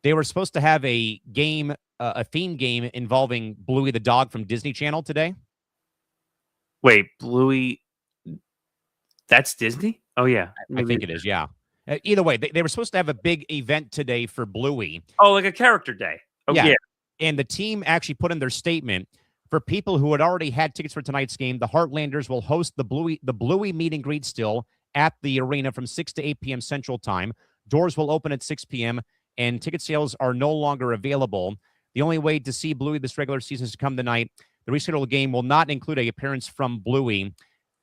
They were supposed to have a game, a theme game involving Bluey the dog from Disney Channel today. Wait, Bluey? That's Disney? Oh, yeah. I think it is, yeah. Either way, they were supposed to have a big event today for Bluey. Oh, like a character day. Oh, yeah. And the team actually put in their statement, for people who had already had tickets for tonight's game, the Heartlanders will host the Bluey meet and greet still at the arena from 6 to 8 p.m. Central Time. Doors will open at 6 p.m., and ticket sales are no longer available. The only way to see Bluey this regular season is to come tonight. The rescheduled game will not include an appearance from Bluey.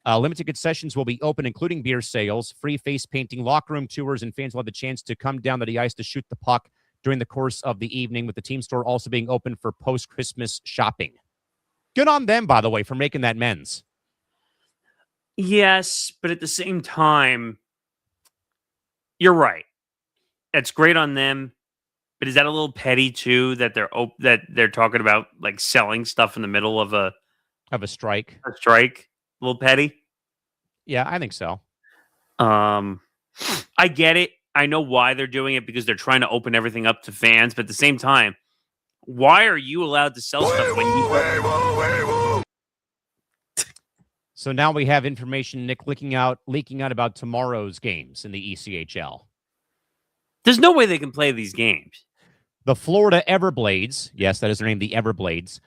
Limited concessions will be open, including beer sales, free face painting, locker room tours, and fans will have the chance to come down to the ice to shoot the puck during the course of the evening, with the team store also being open for post-Christmas shopping. Good on them, by the way, for making that men's. Yes, but at the same time, you're right. That's great on them. But is that a little petty too that they're talking about like selling stuff in the middle of Of a strike. a strike? A little petty. Yeah, I think so. Um, I get it. I know why they're doing it because they're trying to open everything up to fans. But at the same time, why are you allowed to sell stuff when you? So now we have information, Nick, leaking out about tomorrow's games in the ECHL. There's no way they can play these games. The Florida Everblades, yes, that is their name, the Everblades.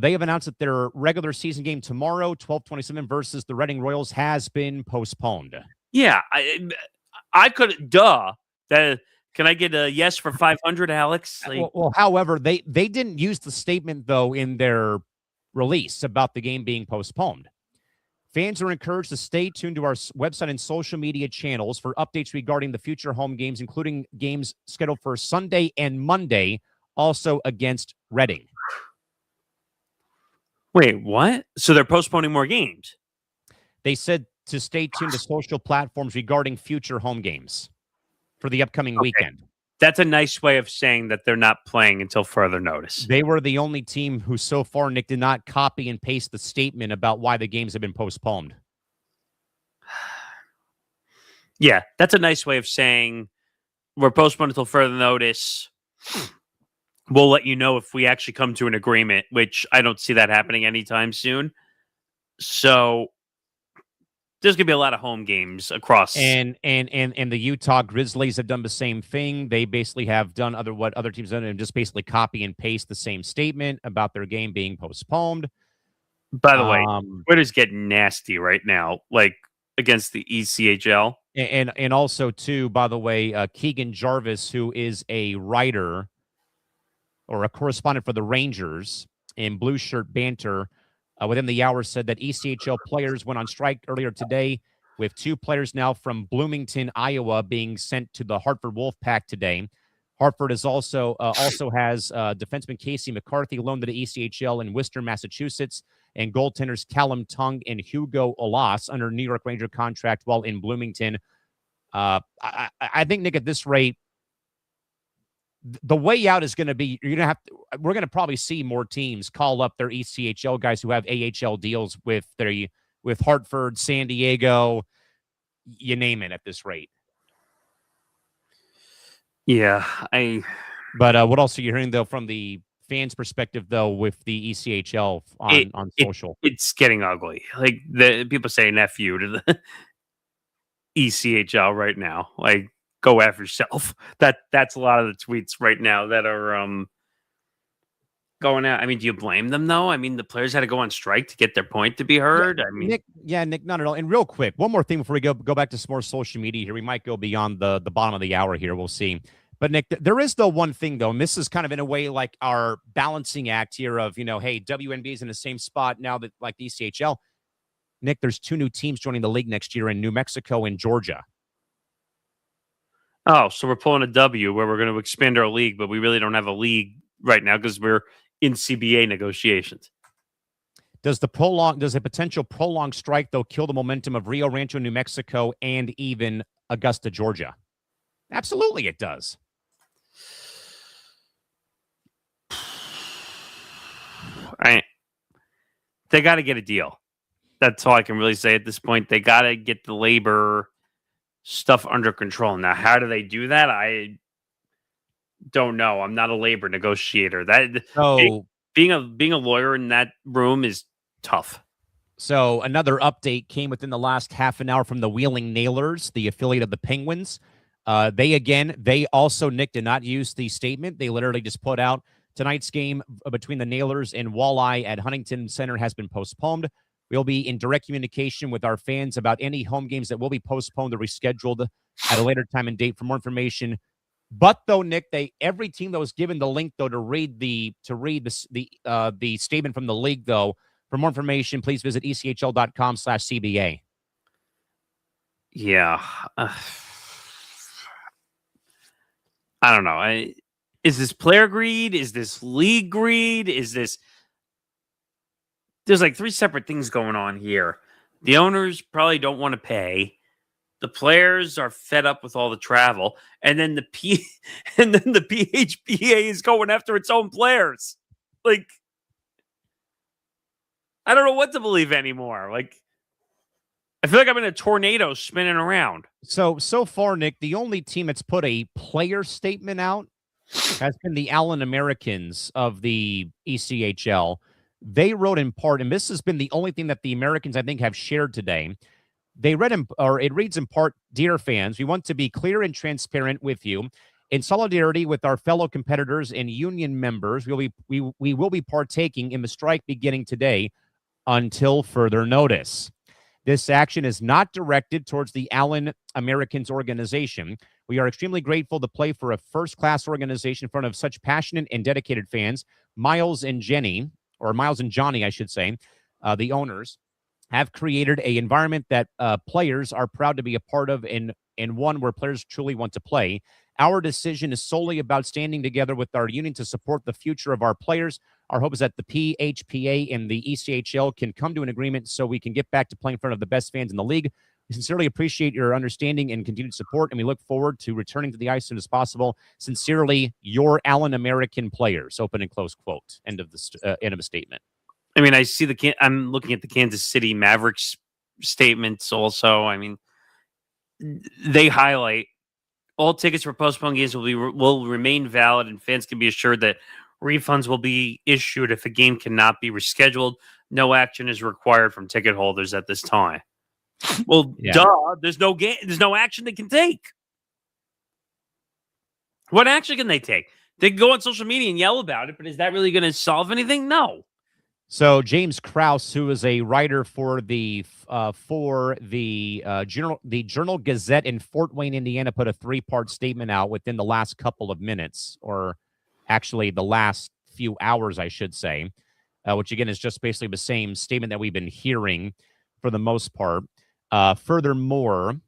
They have announced that their regular season game tomorrow, 12:27 versus the Reading Royals, has been postponed. Yeah, I could. Duh. Can I get a yes for 500, Alex? Like, Well, however, they didn't use the statement though in their release about the game being postponed. Fans are encouraged to stay tuned to our website and social media channels for updates regarding the future home games, including games scheduled for Sunday and Monday, also against Reading. wait, what? So they're postponing more games? They said to stay tuned to social platforms regarding future home games for the upcoming weekend. That's a nice way of saying that they're not playing until further notice. They were the only team who so far, Nick, did not copy and paste the statement about why the games have been postponed. Yeah, that's a nice way of saying we're postponed until further notice. We'll let you know if we actually come to an agreement, which I don't see that happening anytime soon. So there's going to be a lot of home games across. And the Utah Grizzlies have done the same thing. They basically have done what other teams have done and just basically copy and paste the same statement about their game being postponed. By the way, Twitter's getting nasty right now, like against the ECHL. And also, too, by the way, Keegan Jarvis, who is a writer or a correspondent for the Rangers in Blue Shirt Banter, within the hour said that ECHL players went on strike earlier today, with 2 players now from Bloomington, Iowa, being sent to the Hartford Wolfpack today. Hartford is also has defenseman Casey McCarthy loaned to the ECHL in Worcester, Massachusetts, and goaltenders Callum Tung and Hugo Olas under New York Ranger contract while in Bloomington. I think, Nick, at this rate, the way out is going to be we're going to probably see more teams call up their ECHL guys who have AHL deals with Hartford, San Diego, you name it at this rate. Yeah, But what else are you hearing though from the fans' perspective though with the ECHL on social? It's getting ugly. Like the people saying "F you" to the ECHL right now. Like, go F yourself. That's a lot of the tweets right now that are going out. I mean, do you blame them though? I mean, the players had to go on strike to get their point to be heard. Yeah, I mean, Nick, not at all. And real quick, one more thing before we go back to some more social media here. We might go beyond the bottom of the hour here. We'll see. But Nick, there is the one thing though, and this is kind of in a way like our balancing act here of, hey, WNB is in the same spot now that like the ECHL. Nick, there's 2 new teams joining the league next year in New Mexico and Georgia. Oh, so we're pulling a W where we're going to expand our league, but we really don't have a league right now because we're in CBA negotiations. Does a potential prolonged strike, though, kill the momentum of Rio Rancho, New Mexico, and even Augusta, Georgia? Absolutely, it does. They got to get a deal. That's all I can really say at this point. They got to get the labor stuff under control. Now, how do they do that? I don't know. I'm not a labor negotiator. Being a lawyer in that room is tough. So another update came within the last half an hour from the Wheeling Nailers, the affiliate of the Penguins. They also, Nick, did not use the statement. They literally just put out tonight's game between the Nailers and Walleye at Huntington Center has been postponed. We'll be in direct communication with our fans about any home games that will be postponed or rescheduled at a later time and date. For more information, but though, Nick, every team that was given the link though to read the statement from the league though. For more information, please visit echl.com/CBA. Yeah, I don't know. Is this player greed? Is this league greed? There's like 3 separate things going on here. The owners probably don't want to pay. The players are fed up with all the travel, and then the PHPA is going after its own players. Like, I don't know what to believe anymore. Like, I feel like I'm in a tornado spinning around. So far, Nick, the only team that's put a player statement out has been the Allen Americans of the ECHL. They wrote in part, and this has been the only thing that the Americans, I think, have shared today. They read, it reads in part, "Dear fans, we want to be clear and transparent with you. In solidarity with our fellow competitors and union members, we will be partaking in the strike beginning today until further notice. This action is not directed towards the Allen Americans organization. We are extremely grateful to play for a first-class organization in front of such passionate and dedicated fans. Miles and Johnny, I should say, the owners, have created an environment that players are proud to be a part of and one where players truly want to play. Our decision is solely about standing together with our union to support the future of our players. Our hope is that the PHPA and the ECHL can come to an agreement so we can get back to playing in front of the best fans in the league. We sincerely appreciate your understanding and continued support, and we look forward to returning to the ice as soon as possible. Sincerely, your Allen American players." Open and close quote. End of a statement. I mean, I'm looking at the Kansas City Mavericks statements also. I mean, they highlight all tickets for postponed games will remain valid, and fans can be assured that refunds will be issued if a game cannot be rescheduled. No action is required from ticket holders at this time. Well, duh. There's no action they can take. What action can they take? They can go on social media and yell about it, but is that really going to solve anything? No. So James Krause, who is a writer for the Journal Gazette in Fort Wayne, Indiana, put a 3-part statement out within the last couple of minutes, or actually the last few hours, I should say, which again is just basically the same statement that we've been hearing for the most part. Furthermore,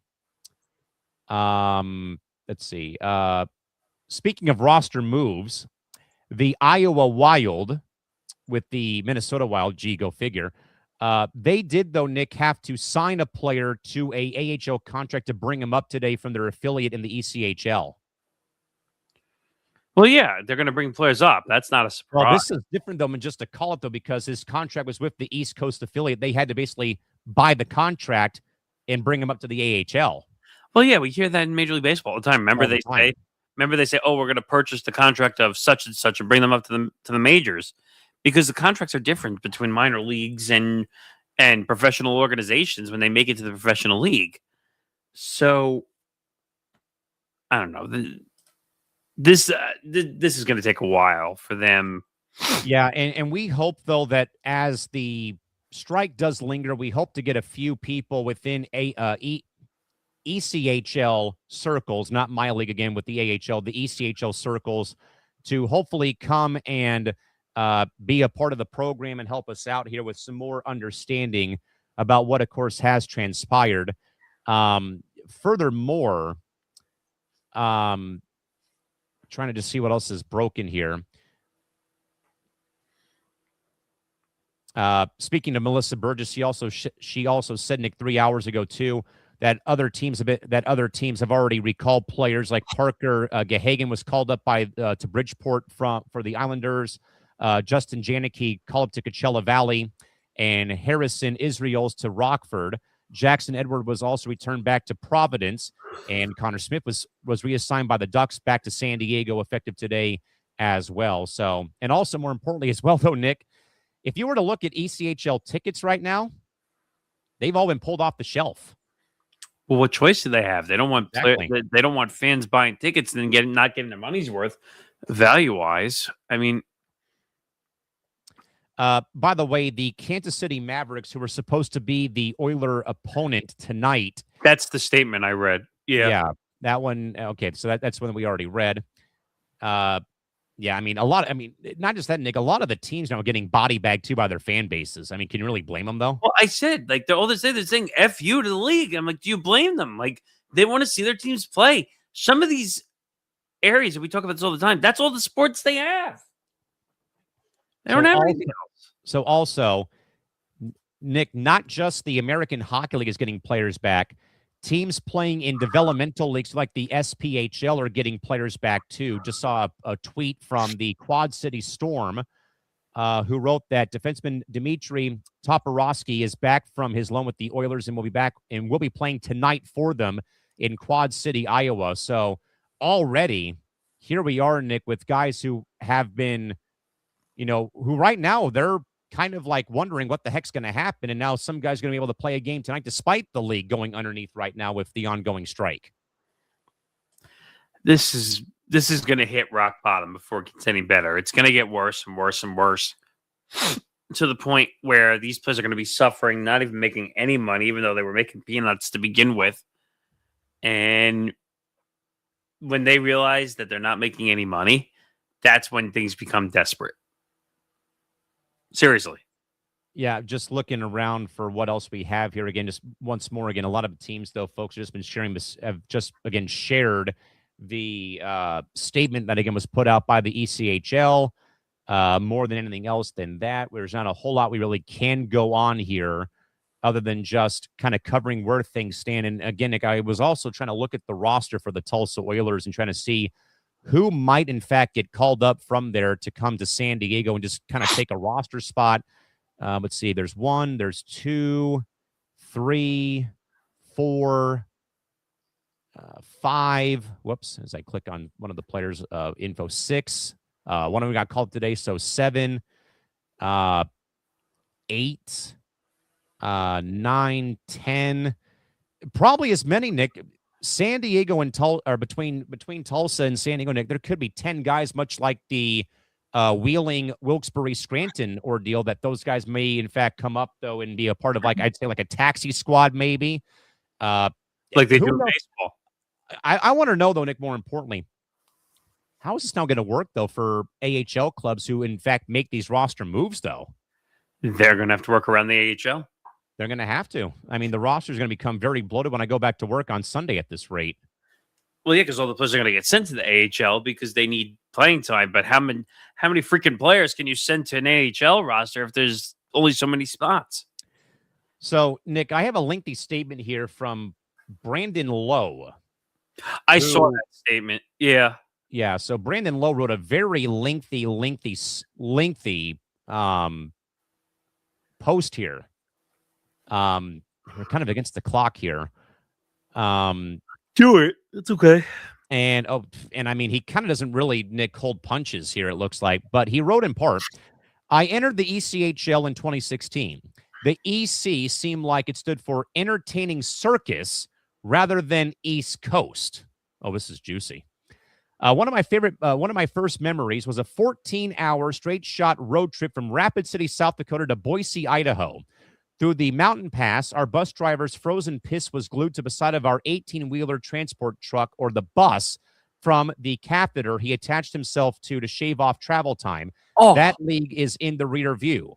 let's see. Speaking of roster moves, the Iowa Wild with the Minnesota Wild, go figure. They did, though, Nick, have to sign a player to a AHL contract to bring him up today from their affiliate in the ECHL. Well, yeah, they're going to bring players up. That's not a surprise. Well, this is different, though, than just a call-up, though, because his contract was with the East Coast affiliate. They had to basically buy the contract and bring him up to the AHL. Well, yeah, we hear that in Major League Baseball all the time. Remember they say, "Oh, we're going to purchase the contract of such and such and bring them up to the majors," because the contracts are different between minor leagues and professional organizations when they make it to the professional league. So I don't know. This is going to take a while for them. Yeah, and we hope, though, that as the strike does linger, we hope to get a few people within ECHL circles, not my league again with the AHL, the ECHL circles, to hopefully come and be a part of the program and help us out here with some more understanding about what, of course, has transpired. Furthermore, trying to just see what else is broken here. Speaking to Melissa Burgess, she also said, Nick, 3 hours ago too, that other teams have already recalled players like Parker Gahagan was called up to Bridgeport for the Islanders. Justin Janicki called up to Coachella Valley, and Harrison Israels to Rockford. Jackson Edward was also returned back to Providence, and Connor Smith was reassigned by the Ducks back to San Diego effective today as well. So, and also more importantly as well, though, Nick, if you were to look at ECHL tickets right now, they've all been pulled off the shelf. Well, what choice do they have? They don't want they don't want fans buying tickets and then not getting their money's worth value wise. I mean, by the way, the Kansas City Mavericks, who were supposed to be the Oiler opponent tonight. That's the statement I read. Yeah, that one. Okay, so that's one that we already read. Yeah, I mean, not just that, Nick. A lot of the teams now are getting body bagged too by their fan bases. I mean, can you really blame them though? Well, I said they're saying "F you" to the league. I'm like, do you blame them? Like, they want to see their teams play. Some of these areas, and we talk about this all the time, that's all the sports they have. They don't have anything else. So also, Nick, not just the American Hockey League is getting players back. Teams playing in developmental leagues like the SPHL are getting players back too. Just saw a tweet from the Quad City Storm, who wrote that defenseman Dmitry Toporowski is back from his loan with the Oilers and will be playing tonight for them in Quad City, Iowa. So already here we are, Nick, with guys who have been, who right now they're kind of like wondering what the heck's going to happen. And now some guys going to be able to play a game tonight, despite the league going underneath right now with the ongoing strike. This is going to hit rock bottom before it gets any better. It's going to get worse and worse and worse to the point where these players are going to be suffering, not even making any money, even though they were making peanuts to begin with. And when they realize that they're not making any money, that's when things become desperate. Seriously. Yeah, just looking around for what else we have here. Again, just once more, a lot of teams, though, folks, have just been sharing this, have just, again, shared the statement that, again, was put out by the ECHL. More than anything else than that, there's not a whole lot we really can go on here other than just kind of covering where things stand. And again, Nick, I was also trying to look at the roster for the Tulsa Oilers and trying to see who might, in fact, get called up from there to come to San Diego and just kind of take a roster spot. Let's see. There's 1, there's 2, 3, 4, 5. Whoops. As I click on one of the players' info, 6. One of them got called today. So 7, 8, 9, 10. Probably as many, Nick. San Diego and between Tulsa and San Diego, Nick, there could be 10 guys, much like the Wheeling, Wilkes-Barre, Scranton ordeal, that those guys may, in fact, come up, though, and be a part of, I'd say, a taxi squad, maybe. Like they do in baseball. I want to know, though, Nick, more importantly, how is this now going to work, though, for AHL clubs who, in fact, make these roster moves, though? They're going to have to work around the AHL. They're going to have to. I mean, the roster is going to become very bloated when I go back to work on Sunday at this rate. Well, yeah, because all the players are going to get sent to the AHL because they need playing time. But how many freaking players can you send to an AHL roster if there's only so many spots? So, Nick, I have a lengthy statement here from Brandon Lowe. I saw that statement. Yeah. Yeah. So Brandon Lowe wrote a very lengthy post here. We're kind of against the clock here. Do it. It's okay. And I mean, he kind of doesn't really, Nick, hold punches here, it looks like. But he wrote in part, I entered the ECHL in 2016. The EC seemed like it stood for Entertaining Circus rather than East Coast. Oh, this is juicy. One of my first memories was a 14-hour straight shot road trip from Rapid City, South Dakota to Boise, Idaho. Through the mountain pass, our bus driver's frozen piss was glued to the side of our 18-wheeler transport truck, or the bus, from the catheter he attached himself to shave off travel time. Oh. That league is in the rear view.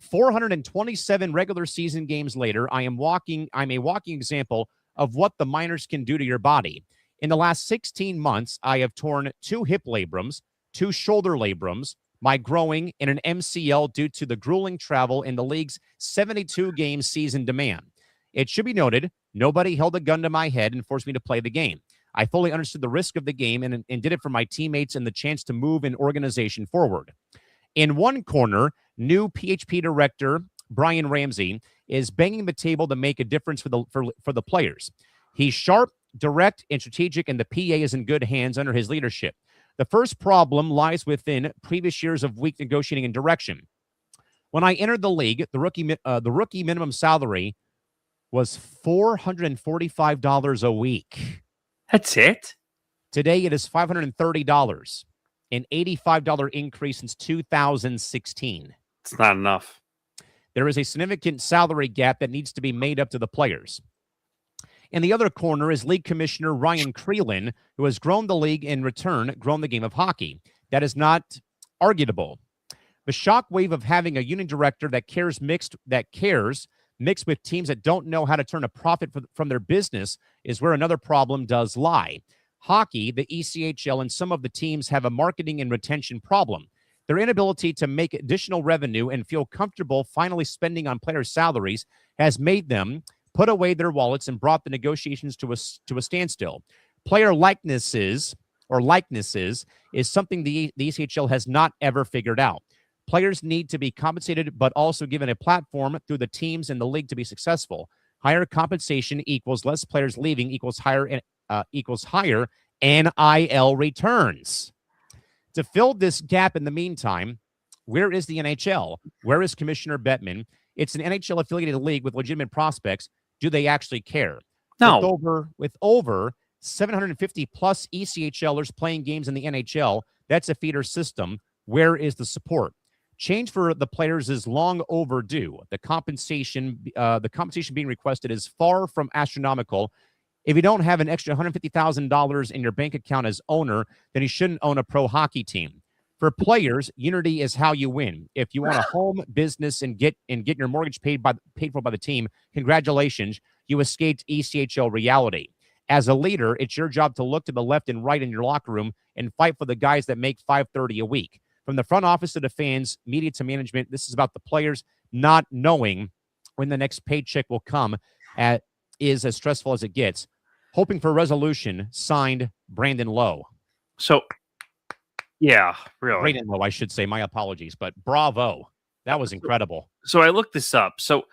427 regular season games later, I'm a walking example of what the minors can do to your body. In the last 16 months, I have torn 2 hip labrums, 2 shoulder labrums, my growing, and an MCL due to the grueling travel in the league's 72-game season demand. It should be noted, nobody held a gun to my head and forced me to play the game. I fully understood the risk of the game and did it for my teammates and the chance to move an organization forward. In one corner, new PHP director Brian Ramsey is banging the table to make a difference for the players. He's sharp, direct, and strategic, and the PA is in good hands under his leadership. The first problem lies within previous years of weak negotiating and direction. When I entered the league, the rookie minimum salary was $445 a week. That's it? Today, it is $530, an $85 increase since 2016. It's not enough. There is a significant salary gap that needs to be made up to the players. In the other corner is League Commissioner Ryan Creelin, who has grown the league in return, grown the game of hockey. That is not arguable. The shockwave of having a union director that cares mixed with teams that don't know how to turn a profit from their business is where another problem does lie. Hockey, the ECHL, and some of the teams have a marketing and retention problem. Their inability to make additional revenue and feel comfortable finally spending on players' salaries has made them put away their wallets and brought the negotiations to a standstill. Player likenesses is something the ECHL has not ever figured out. Players need to be compensated, but also given a platform through the teams and the league to be successful. Higher compensation equals less players leaving equals higher NIL returns. To fill this gap in the meantime, where is the NHL? Where is Commissioner Bettman? It's an NHL-affiliated league with legitimate prospects. Do they actually care? No. With over 750-plus ECHLers playing games in the NHL, that's a feeder system. Where is the support? Change for the players is long overdue. The compensation being requested is far from astronomical. If you don't have an extra $150,000 in your bank account as owner, then you shouldn't own a pro hockey team. For players, unity is how you win. If you want a home business and get your mortgage paid for by the team, congratulations, you escaped ECHL reality. As a leader, it's your job to look to the left and right in your locker room and fight for the guys that make $530 a week. From the front office to the fans, media to management, this is about the players not knowing when the next paycheck will come. Is as stressful as it gets. Hoping for resolution. Signed, Brandon Lowe. So, yeah, really. Brandon Lowe, I should say. My apologies, but bravo. That was incredible. So I looked this up. So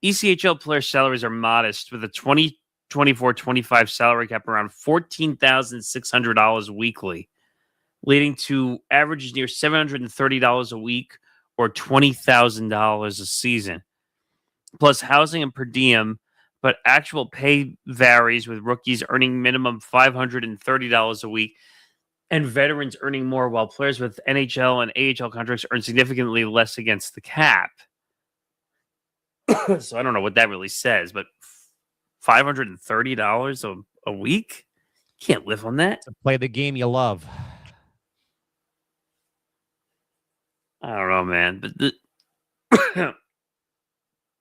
ECHL player salaries are modest with a 2024-25 salary cap around $14,600 weekly, leading to averages near $730 a week or $20,000 a season, plus housing and per diem. But actual pay varies, with rookies earning minimum $530 a week and veterans earning more, while players with NHL and AHL contracts earn significantly less against the cap. So I don't know what that really says, but $530 a week? Can't live on that. To play the game you love. I don't know, man. But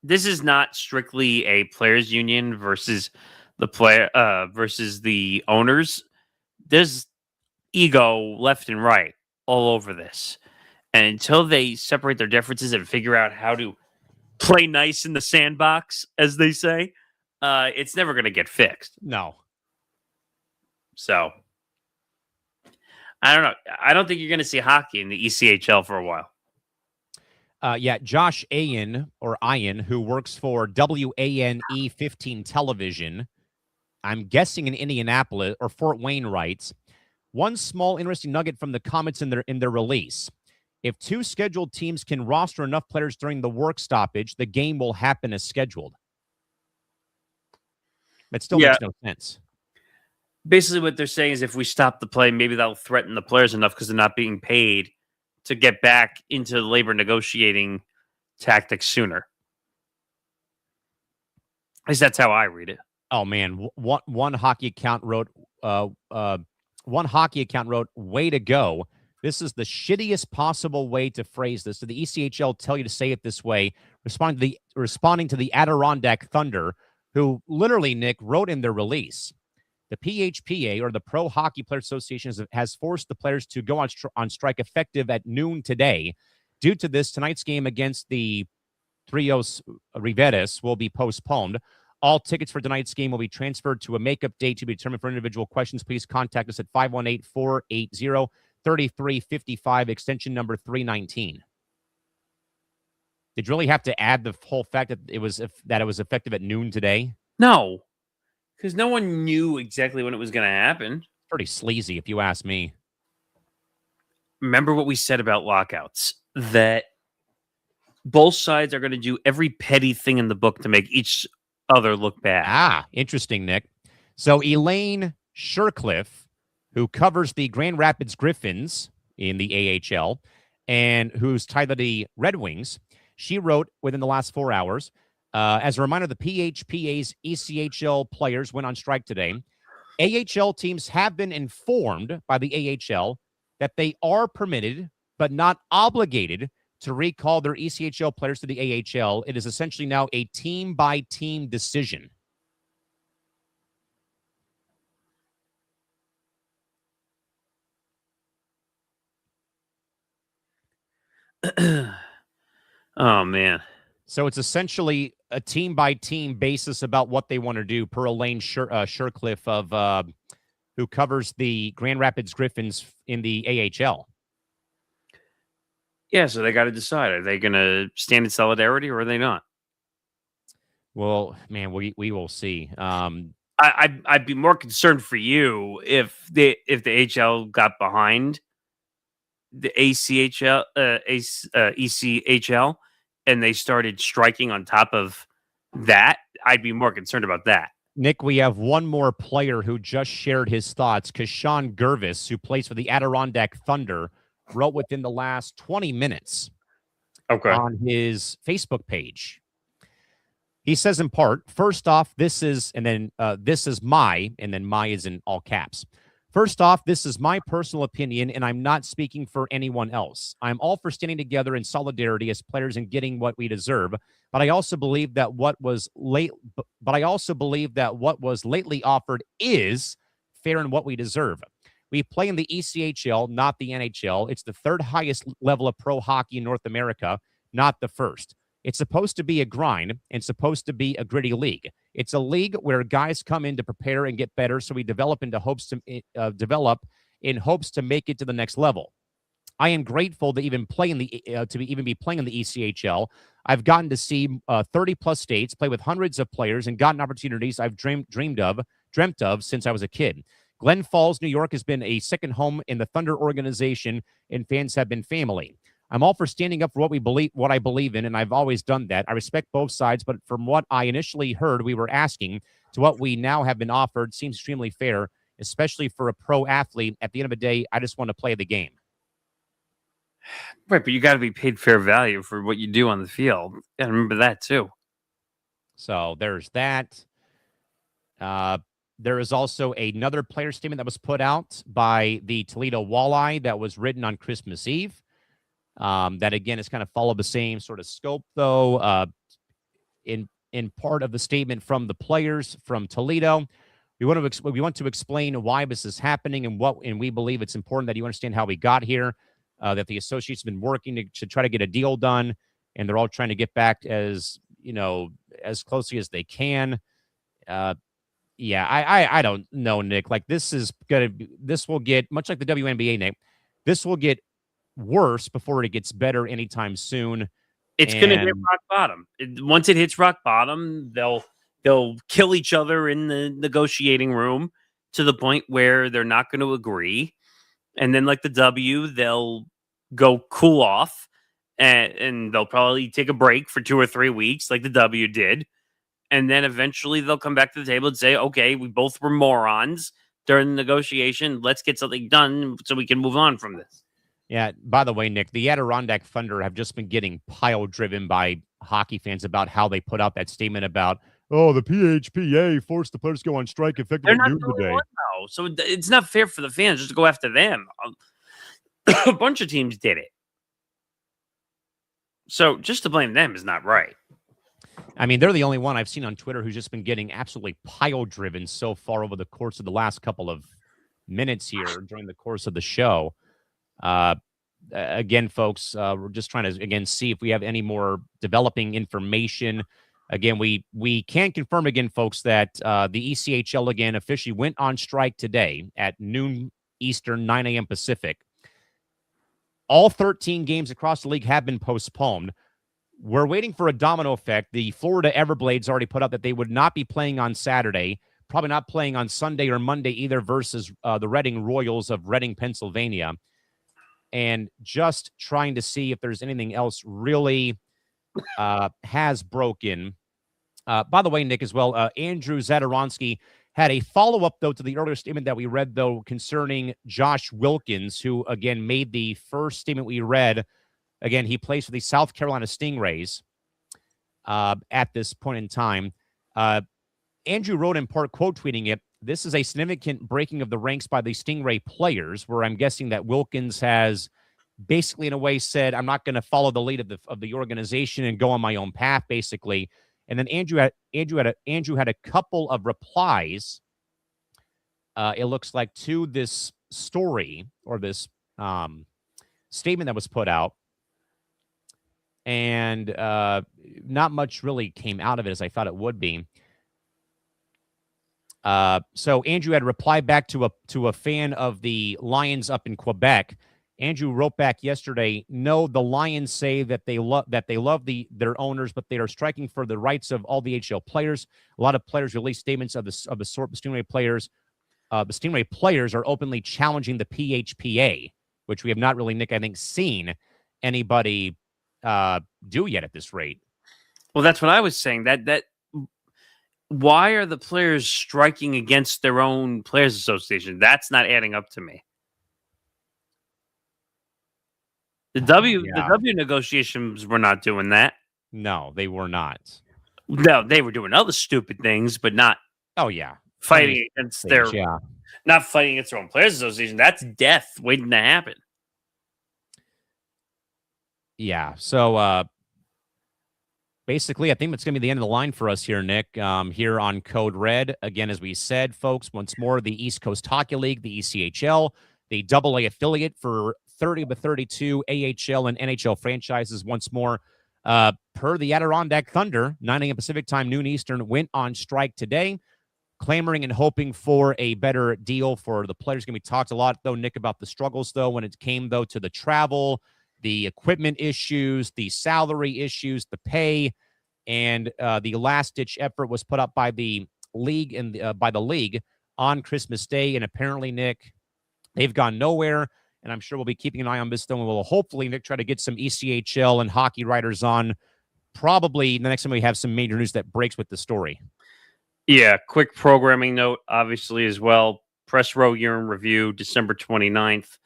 this is not strictly a players' union versus the owners. There's ego left and right all over this, and until they separate their differences and figure out how to play nice in the sandbox, as they say, it's never going to get fixed. No. So I don't know. I don't think you're going to see hockey in the ECHL for a while. Josh Ian, who works for WANE 15 television, I'm guessing in Indianapolis or Fort Wayne, writes, one small interesting nugget from the comments in their release. If two scheduled teams can roster enough players during the work stoppage, the game will happen as scheduled. That still makes no sense. Basically, what they're saying is if we stop the play, maybe that'll threaten the players enough because they're not being paid to get back into labor negotiating tactics sooner. At least that's how I read it. Oh man, one hockey account wrote, "Way to go! This is the shittiest possible way to phrase this. Did the ECHL tell you to say it this way?" Responding to the Adirondack Thunder, who literally, Nick, wrote in their release, the PHPA, or the Pro Hockey Players Association, has forced the players to go on strike effective at noon today. Due to this, tonight's game against the Trios Riveres will be postponed. All tickets for tonight's game will be transferred to a makeup date to be determined. For individual questions, please contact us at 518-480-3355, extension number 319. Did you really have to add the whole fact that it was effective at noon today? No, because no one knew exactly when it was going to happen. Pretty sleazy, if you ask me. Remember what we said about lockouts, that both sides are going to do every petty thing in the book to make each other look bad. Ah, interesting, Nick. So Elaine Shercliffe, who covers the Grand Rapids Griffins in the AHL and who's tied to the Red Wings, she wrote within the last 4 hours, as a reminder, the PHPA's ECHL players went on strike today. AHL teams have been informed by the AHL that they are permitted but not obligated to recall their ECHL players to the AHL. It is essentially now a team-by-team decision. Oh man. So it's essentially a team by team basis about what they want to do. Per Elaine Shercliffe of who covers the Grand Rapids Griffins in the AHL. Yeah, so they got to decide: are they going to stand in solidarity or are they not? Well, man, we will see. I'd be more concerned for you if the HL got behind the ECHL and they started striking on top of that. I'd be more concerned about that. Nick, we have one more player who just shared his thoughts. Kashawn Gervis, who plays for the Adirondack Thunder, wrote within the last 20 minutes on his Facebook page. He says in part, first off, this is, and then this is my, and then my is in all caps. First off, this is my personal opinion, and I'm not speaking for anyone else. I'm all for standing together in solidarity as players and getting what we deserve. But I also believe that what was lately offered is fair and what we deserve. We play in the ECHL, not the NHL. It's the third highest level of pro hockey in North America, not the first. It's supposed to be a grind and supposed to be a gritty league. It's a league where guys come in to prepare and get better, so we develop in hopes to make it to the next level. I am grateful to even play in the be playing in the ECHL. I've gotten to see 30 plus states, play with hundreds of players, and gotten opportunities I've dreamt of since I was a kid. Glen Falls, New York, has been a second home in the Thunder organization, and fans have been family. I'm all for standing up for what I believe in, and I've always done that. I respect both sides, but from what I initially heard we were asking to what we now have been offered seems extremely fair, especially for a pro athlete. At the end of the day, I just want to play the game. Right, but you got to be paid fair value for what you do on the field. Yeah, remember that too. So there's that. There is also another player statement that was put out by the Toledo Walleye that was written on Christmas Eve. That again is kind of followed the same sort of scope, though. In part of the statement from the players from Toledo, we want to explain why this is happening and we believe it's important that you understand how we got here. That the associates have been working to try to get a deal done, and they're all trying to get back as closely as they can. Yeah, I don't know, Nick. Like this will get much like the WNBA, Nick. This will get worse before it gets better anytime soon. It's going to hit rock bottom. Once it hits rock bottom, they'll kill each other in the negotiating room to the point where they're not going to agree. And then like the W, they'll go cool off and they'll probably take a break for 2 or 3 weeks like the W did. And then eventually they'll come back to the table and say, okay, we both were morons during the negotiation. Let's get something done so we can move on from this. Yeah, by the way, Nick, the Adirondack Thunder have just been getting pile-driven by hockey fans about how they put out that statement about, oh, the PHPA forced the players to go on strike effective at noon today. Now, so it's not fair for the fans just to go after them. A bunch of teams did it. So just to blame them is not right. I mean, they're the only one I've seen on Twitter who's just been getting absolutely pile-driven so far over the course of the last couple of minutes here during the course of the show. Again, folks, we're just trying to, again, see if we have any more developing information. Again, we can confirm again, folks, that the ECHL, again, officially went on strike today at noon Eastern, 9 a.m. Pacific. All 13 games across the league have been postponed. We're waiting for a domino effect. The Florida Everblades already put up that they would not be playing on Saturday, probably not playing on Sunday or Monday either versus the Reading Royals of Reading, Pennsylvania. And just trying to see if there's anything else really has broken. By the way, Nick, as well, Andrew Zadoronsky had a follow-up, though, to the earlier statement that we read, though, concerning Josh Wilkins, who, again, made the first statement we read. Again, he plays for the South Carolina Stingrays at this point in time. Andrew wrote in part, quote tweeting it, "This is a significant breaking of the ranks by the Stingray players," where I'm guessing that Wilkins has basically, in a way, said, I'm not going to follow the lead of the organization and go on my own path, basically. And then Andrew had a couple of replies, it looks like, to this story or this statement that was put out. and not much really came out of it as I thought it would be. So Andrew had replied back to a fan of the Lions up in Quebec. Andrew wrote back yesterday, "No, the Lions say that they love their owners, but they are striking for the rights of all the ECHL players. A lot of players released statements of the sort. The Stingray players are openly challenging the PHPA, which we have not really, Nick, I think, seen anybody do yet at this rate." Well, that's what I was saying. That why are the players striking against their own players association? That's not adding up to me. The W negotiations were not doing that. No, they were not. No, they were doing other stupid things, but not. Oh yeah, fighting against not fighting against their own players association. That's death waiting to happen. Yeah. So basically, I think it's going to be the end of the line for us here, Nick. Here on Code Red, again, as we said, folks, once more, the East Coast Hockey League, the ECHL, the AA affiliate for 30 of the 32 AHL and NHL franchises. Once more, per the Adirondack Thunder, 9 a.m. Pacific time, noon Eastern, went on strike today, clamoring and hoping for a better deal for the players. We talked a lot, though, Nick, about the struggles, though, when it came, though, to the travel, the equipment issues, the salary issues, the pay, and the last-ditch effort was put up by the league and by the league on Christmas Day. And apparently, Nick, they've gone nowhere. And I'm sure we'll be keeping an eye on this, though, and we'll hopefully, Nick, try to get some ECHL and hockey writers on probably the next time we have some major news that breaks with the story. Yeah, quick programming note, obviously, as well. Press Row Year in Review, December 29th.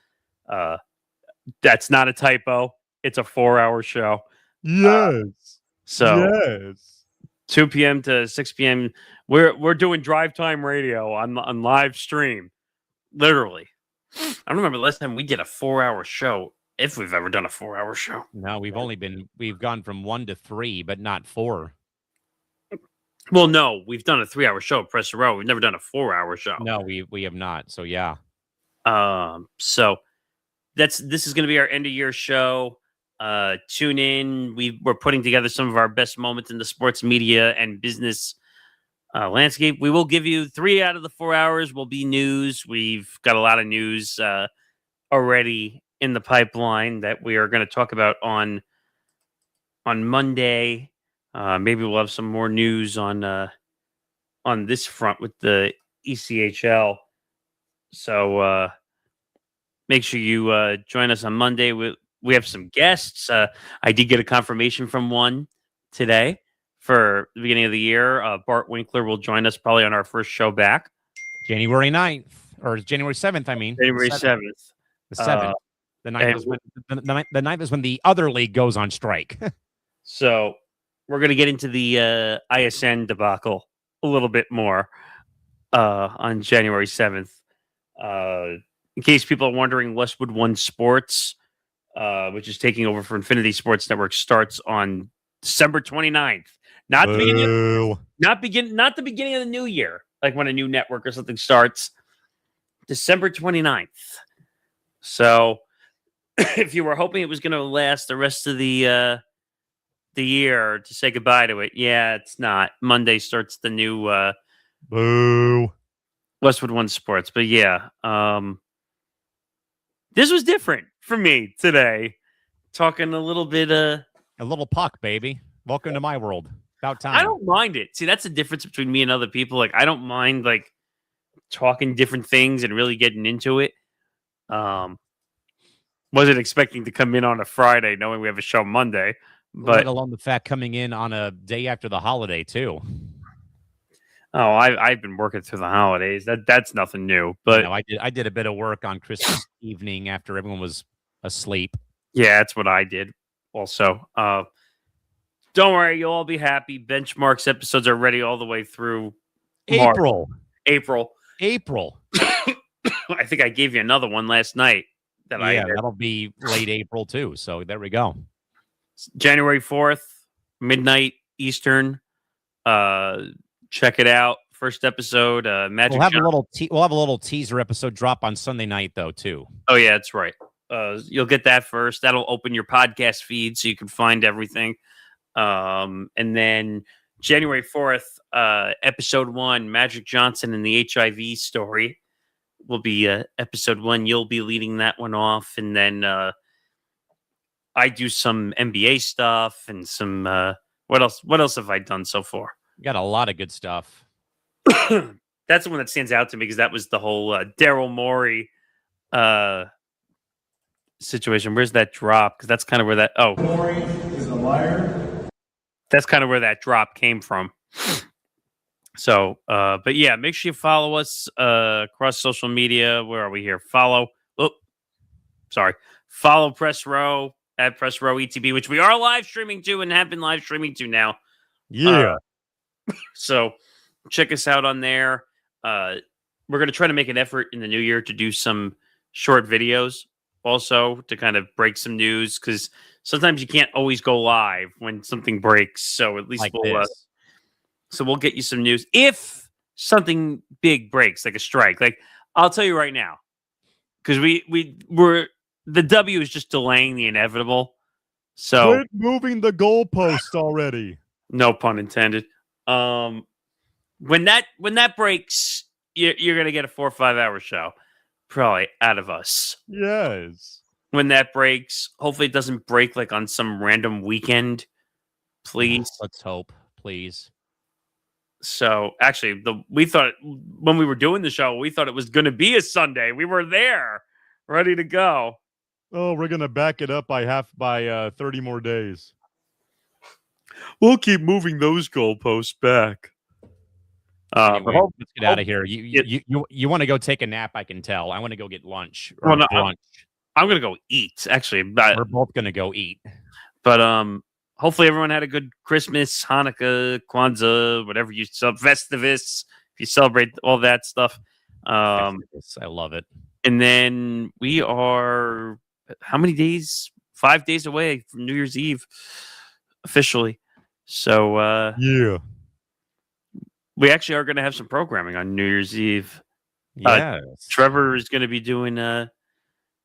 That's not a typo. It's a 4-hour show. Yes. Yes. 2 p.m. to 6 p.m. We're doing drive time radio on live stream. Literally. I don't remember the last time we did a 4-hour show, if we've ever done a 4-hour show. No, we've gone from 1 to 3, but not 4. Well, no, we've done a 3-hour show at Press Row. We've never done a 4-hour show. No, we have not. So yeah. So this is going to be our end of year show. Tune in. We're putting together some of our best moments in the sports media and business landscape. We will give you 3 out of the 4 hours will be news. We've got a lot of news already in the pipeline that we are going to talk about on Monday. Maybe we'll have some more news on this front with the ECHL. So make sure you join us on Monday. We have some guests. I did get a confirmation from one today for the beginning of the year. Bart Winkler will join us probably on our first show back. January 9th, or January 7th, I mean. January 7th. The 7th. The 9th is when the other league goes on strike. So we're going to get into the ISN debacle a little bit more on January 7th. In case people are wondering, Westwood One Sports, which is taking over for Infinity Sports Network, starts on December 29th. Not the beginning of the new year, like when a new network or something starts. December 29th. So if you were hoping it was going to last the rest of the year to say goodbye to it, yeah, it's not. Monday starts the new Westwood One Sports. But yeah, this was different for me today. Talking a little bit a little puck, baby. Welcome to my world. About time. I don't mind it. See, that's the difference between me and other people. Like, I don't mind like talking different things and really getting into it. Wasn't expecting to come in on a Friday knowing we have a show Monday, but let alone the fact coming in on a day after the holiday too. Oh, I've been working through the holidays. That's nothing new. But I did a bit of work on Christmas evening after everyone was asleep. Yeah, that's what I did also. Don't worry, you'll all be happy. Benchmarks episodes are ready all the way through April. I think I gave you another one last night. That'll be late April too. So there we go. January 4th, midnight Eastern. Check it out. First episode. Magic. We'll have a little teaser episode drop on Sunday night though too. Oh yeah, that's right. you'll get that first. That'll open your podcast feed so you can find everything. And then January 4th, episode 1, Magic Johnson and the HIV story will be episode 1. You'll be leading that one off. And then I do some NBA stuff and some what else have I done so far? You got a lot of good stuff. That's the one that stands out to me because that was the whole Daryl Morey situation. Where's that drop? Because that's kind of where that Morey is a liar. That's kind of where that drop came from. So, but yeah, make sure you follow us across social media. Where are we here? Follow Press Row at Press Row ETB, which we are live streaming to and have been live streaming to now. Yeah. So check us out on there. We're going to try to make an effort in the new year to do some short videos also to kind of break some news, because sometimes you can't always go live when something breaks. So at least we'll get you some news if something big breaks, like a strike. Like I'll tell you right now, because we're the W is just delaying the inevitable. So quit moving the goalpost already. No pun intended. When that breaks, you're gonna get a 4 or 5 hour show, probably out of us. Yes. When that breaks, hopefully it doesn't break like on some random weekend. Please. Let's hope, please. So actually, we thought when we were doing the show, we thought it was going to be a Sunday. We were there, ready to go. Oh, we're gonna back it up by 30 more days. We'll keep moving those goalposts back. Anyway, let's get out of here. You want to go take a nap? I can tell. I want to go get lunch. Lunch. I'm gonna go eat. Actually, we're both gonna go eat. But hopefully everyone had a good Christmas, Hanukkah, Kwanzaa, whatever you Festivus. If you celebrate all that stuff, I love it. And then we are how many days? 5 days away from New Year's Eve, officially. So yeah. We actually are going to have some programming on New Year's Eve. Yes. Trevor is going to be doing a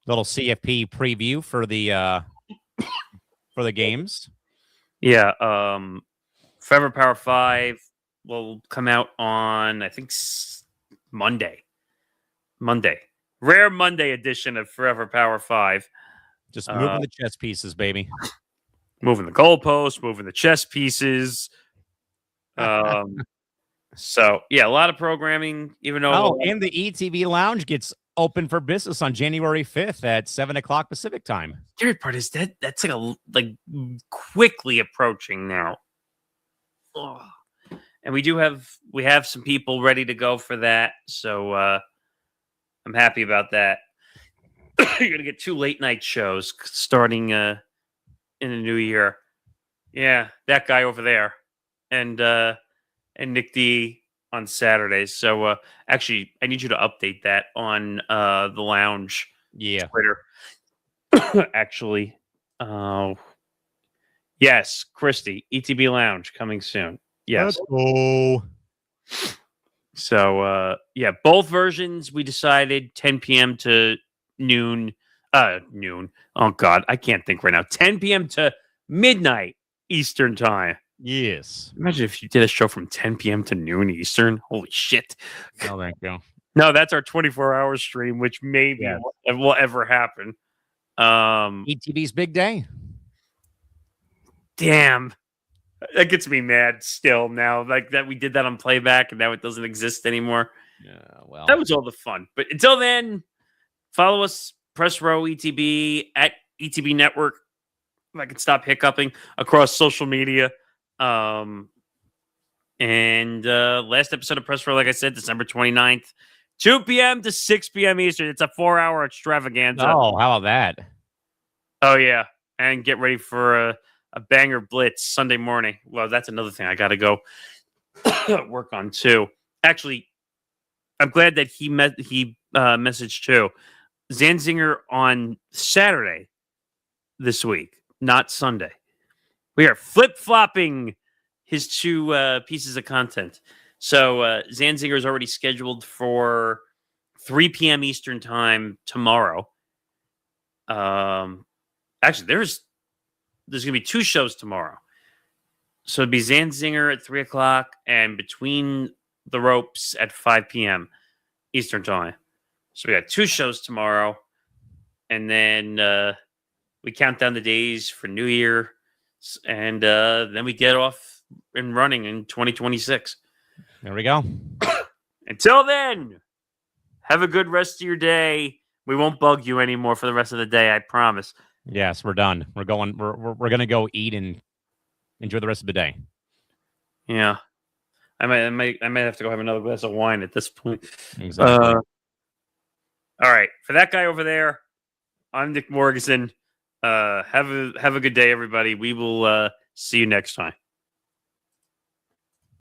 little CFP preview for the games. Yeah. Forever Power 5 will come out on, I think, Monday. Rare Monday edition of Forever Power 5. Just moving the chess pieces, baby. Moving the goalposts, moving the chess pieces. So, yeah, a lot of programming, even though... and the ETV Lounge gets open for business on January 5th at 7 o'clock Pacific time. Scary part is that's like quickly approaching now. Oh. And we have some people ready to go for that. So I'm happy about that. You're going to get 2 late night shows starting in the new year. Yeah, that guy over there. And Nick D on Saturdays. So actually, I need you to update that on the lounge Twitter. Actually, yes, Christy, ETB Lounge coming soon. Yes. Oh. So yeah, both versions we decided 10 p.m. to noon. Noon. Oh God, I can't think right now. 10 p.m. to midnight Eastern time. Yes. Imagine if you did a show from 10 p.m. to noon Eastern. Holy shit. Oh, thank you. No, that's our 24-hour stream, which maybe will ever happen. ETB's big day. Damn. That gets me mad still now. Like that we did that on playback and now it doesn't exist anymore. Yeah, well. That was all the fun. But until then, follow us, Press Row ETB at ETB Network. If I can stop hiccuping across social media. And last episode of Press Row, like I said, December 29th, 2 p.m. to 6 p.m. Eastern. It's a 4-hour extravaganza. Oh, how about that? Oh, yeah. And get ready for a banger blitz Sunday morning. Well, that's another thing I got to go work on, too. Actually, I'm glad that he messaged, too. Zanzinger on Saturday this week, not Sunday. We are flip-flopping his 2 pieces of content. So Zanzinger is already scheduled for 3 p.m. Eastern time tomorrow. Actually, there's gonna be 2 shows tomorrow. So it'd be Zanzinger at 3:00 and Between the Ropes at 5 p.m. Eastern time. So we got 2 shows tomorrow, and then we count down the days for New Year, and then we get off and running in 2026. There we go. Until then, have a good rest of your day. We won't bug you anymore for the rest of the day, I promise. Yes, we're done. We're going. We're going to go eat and enjoy the rest of the day. Yeah, I might have to go have another glass of wine at this point. Exactly. All right, for that guy over there, I'm Nick Morgasen. Have a good day, everybody. We will see you next time.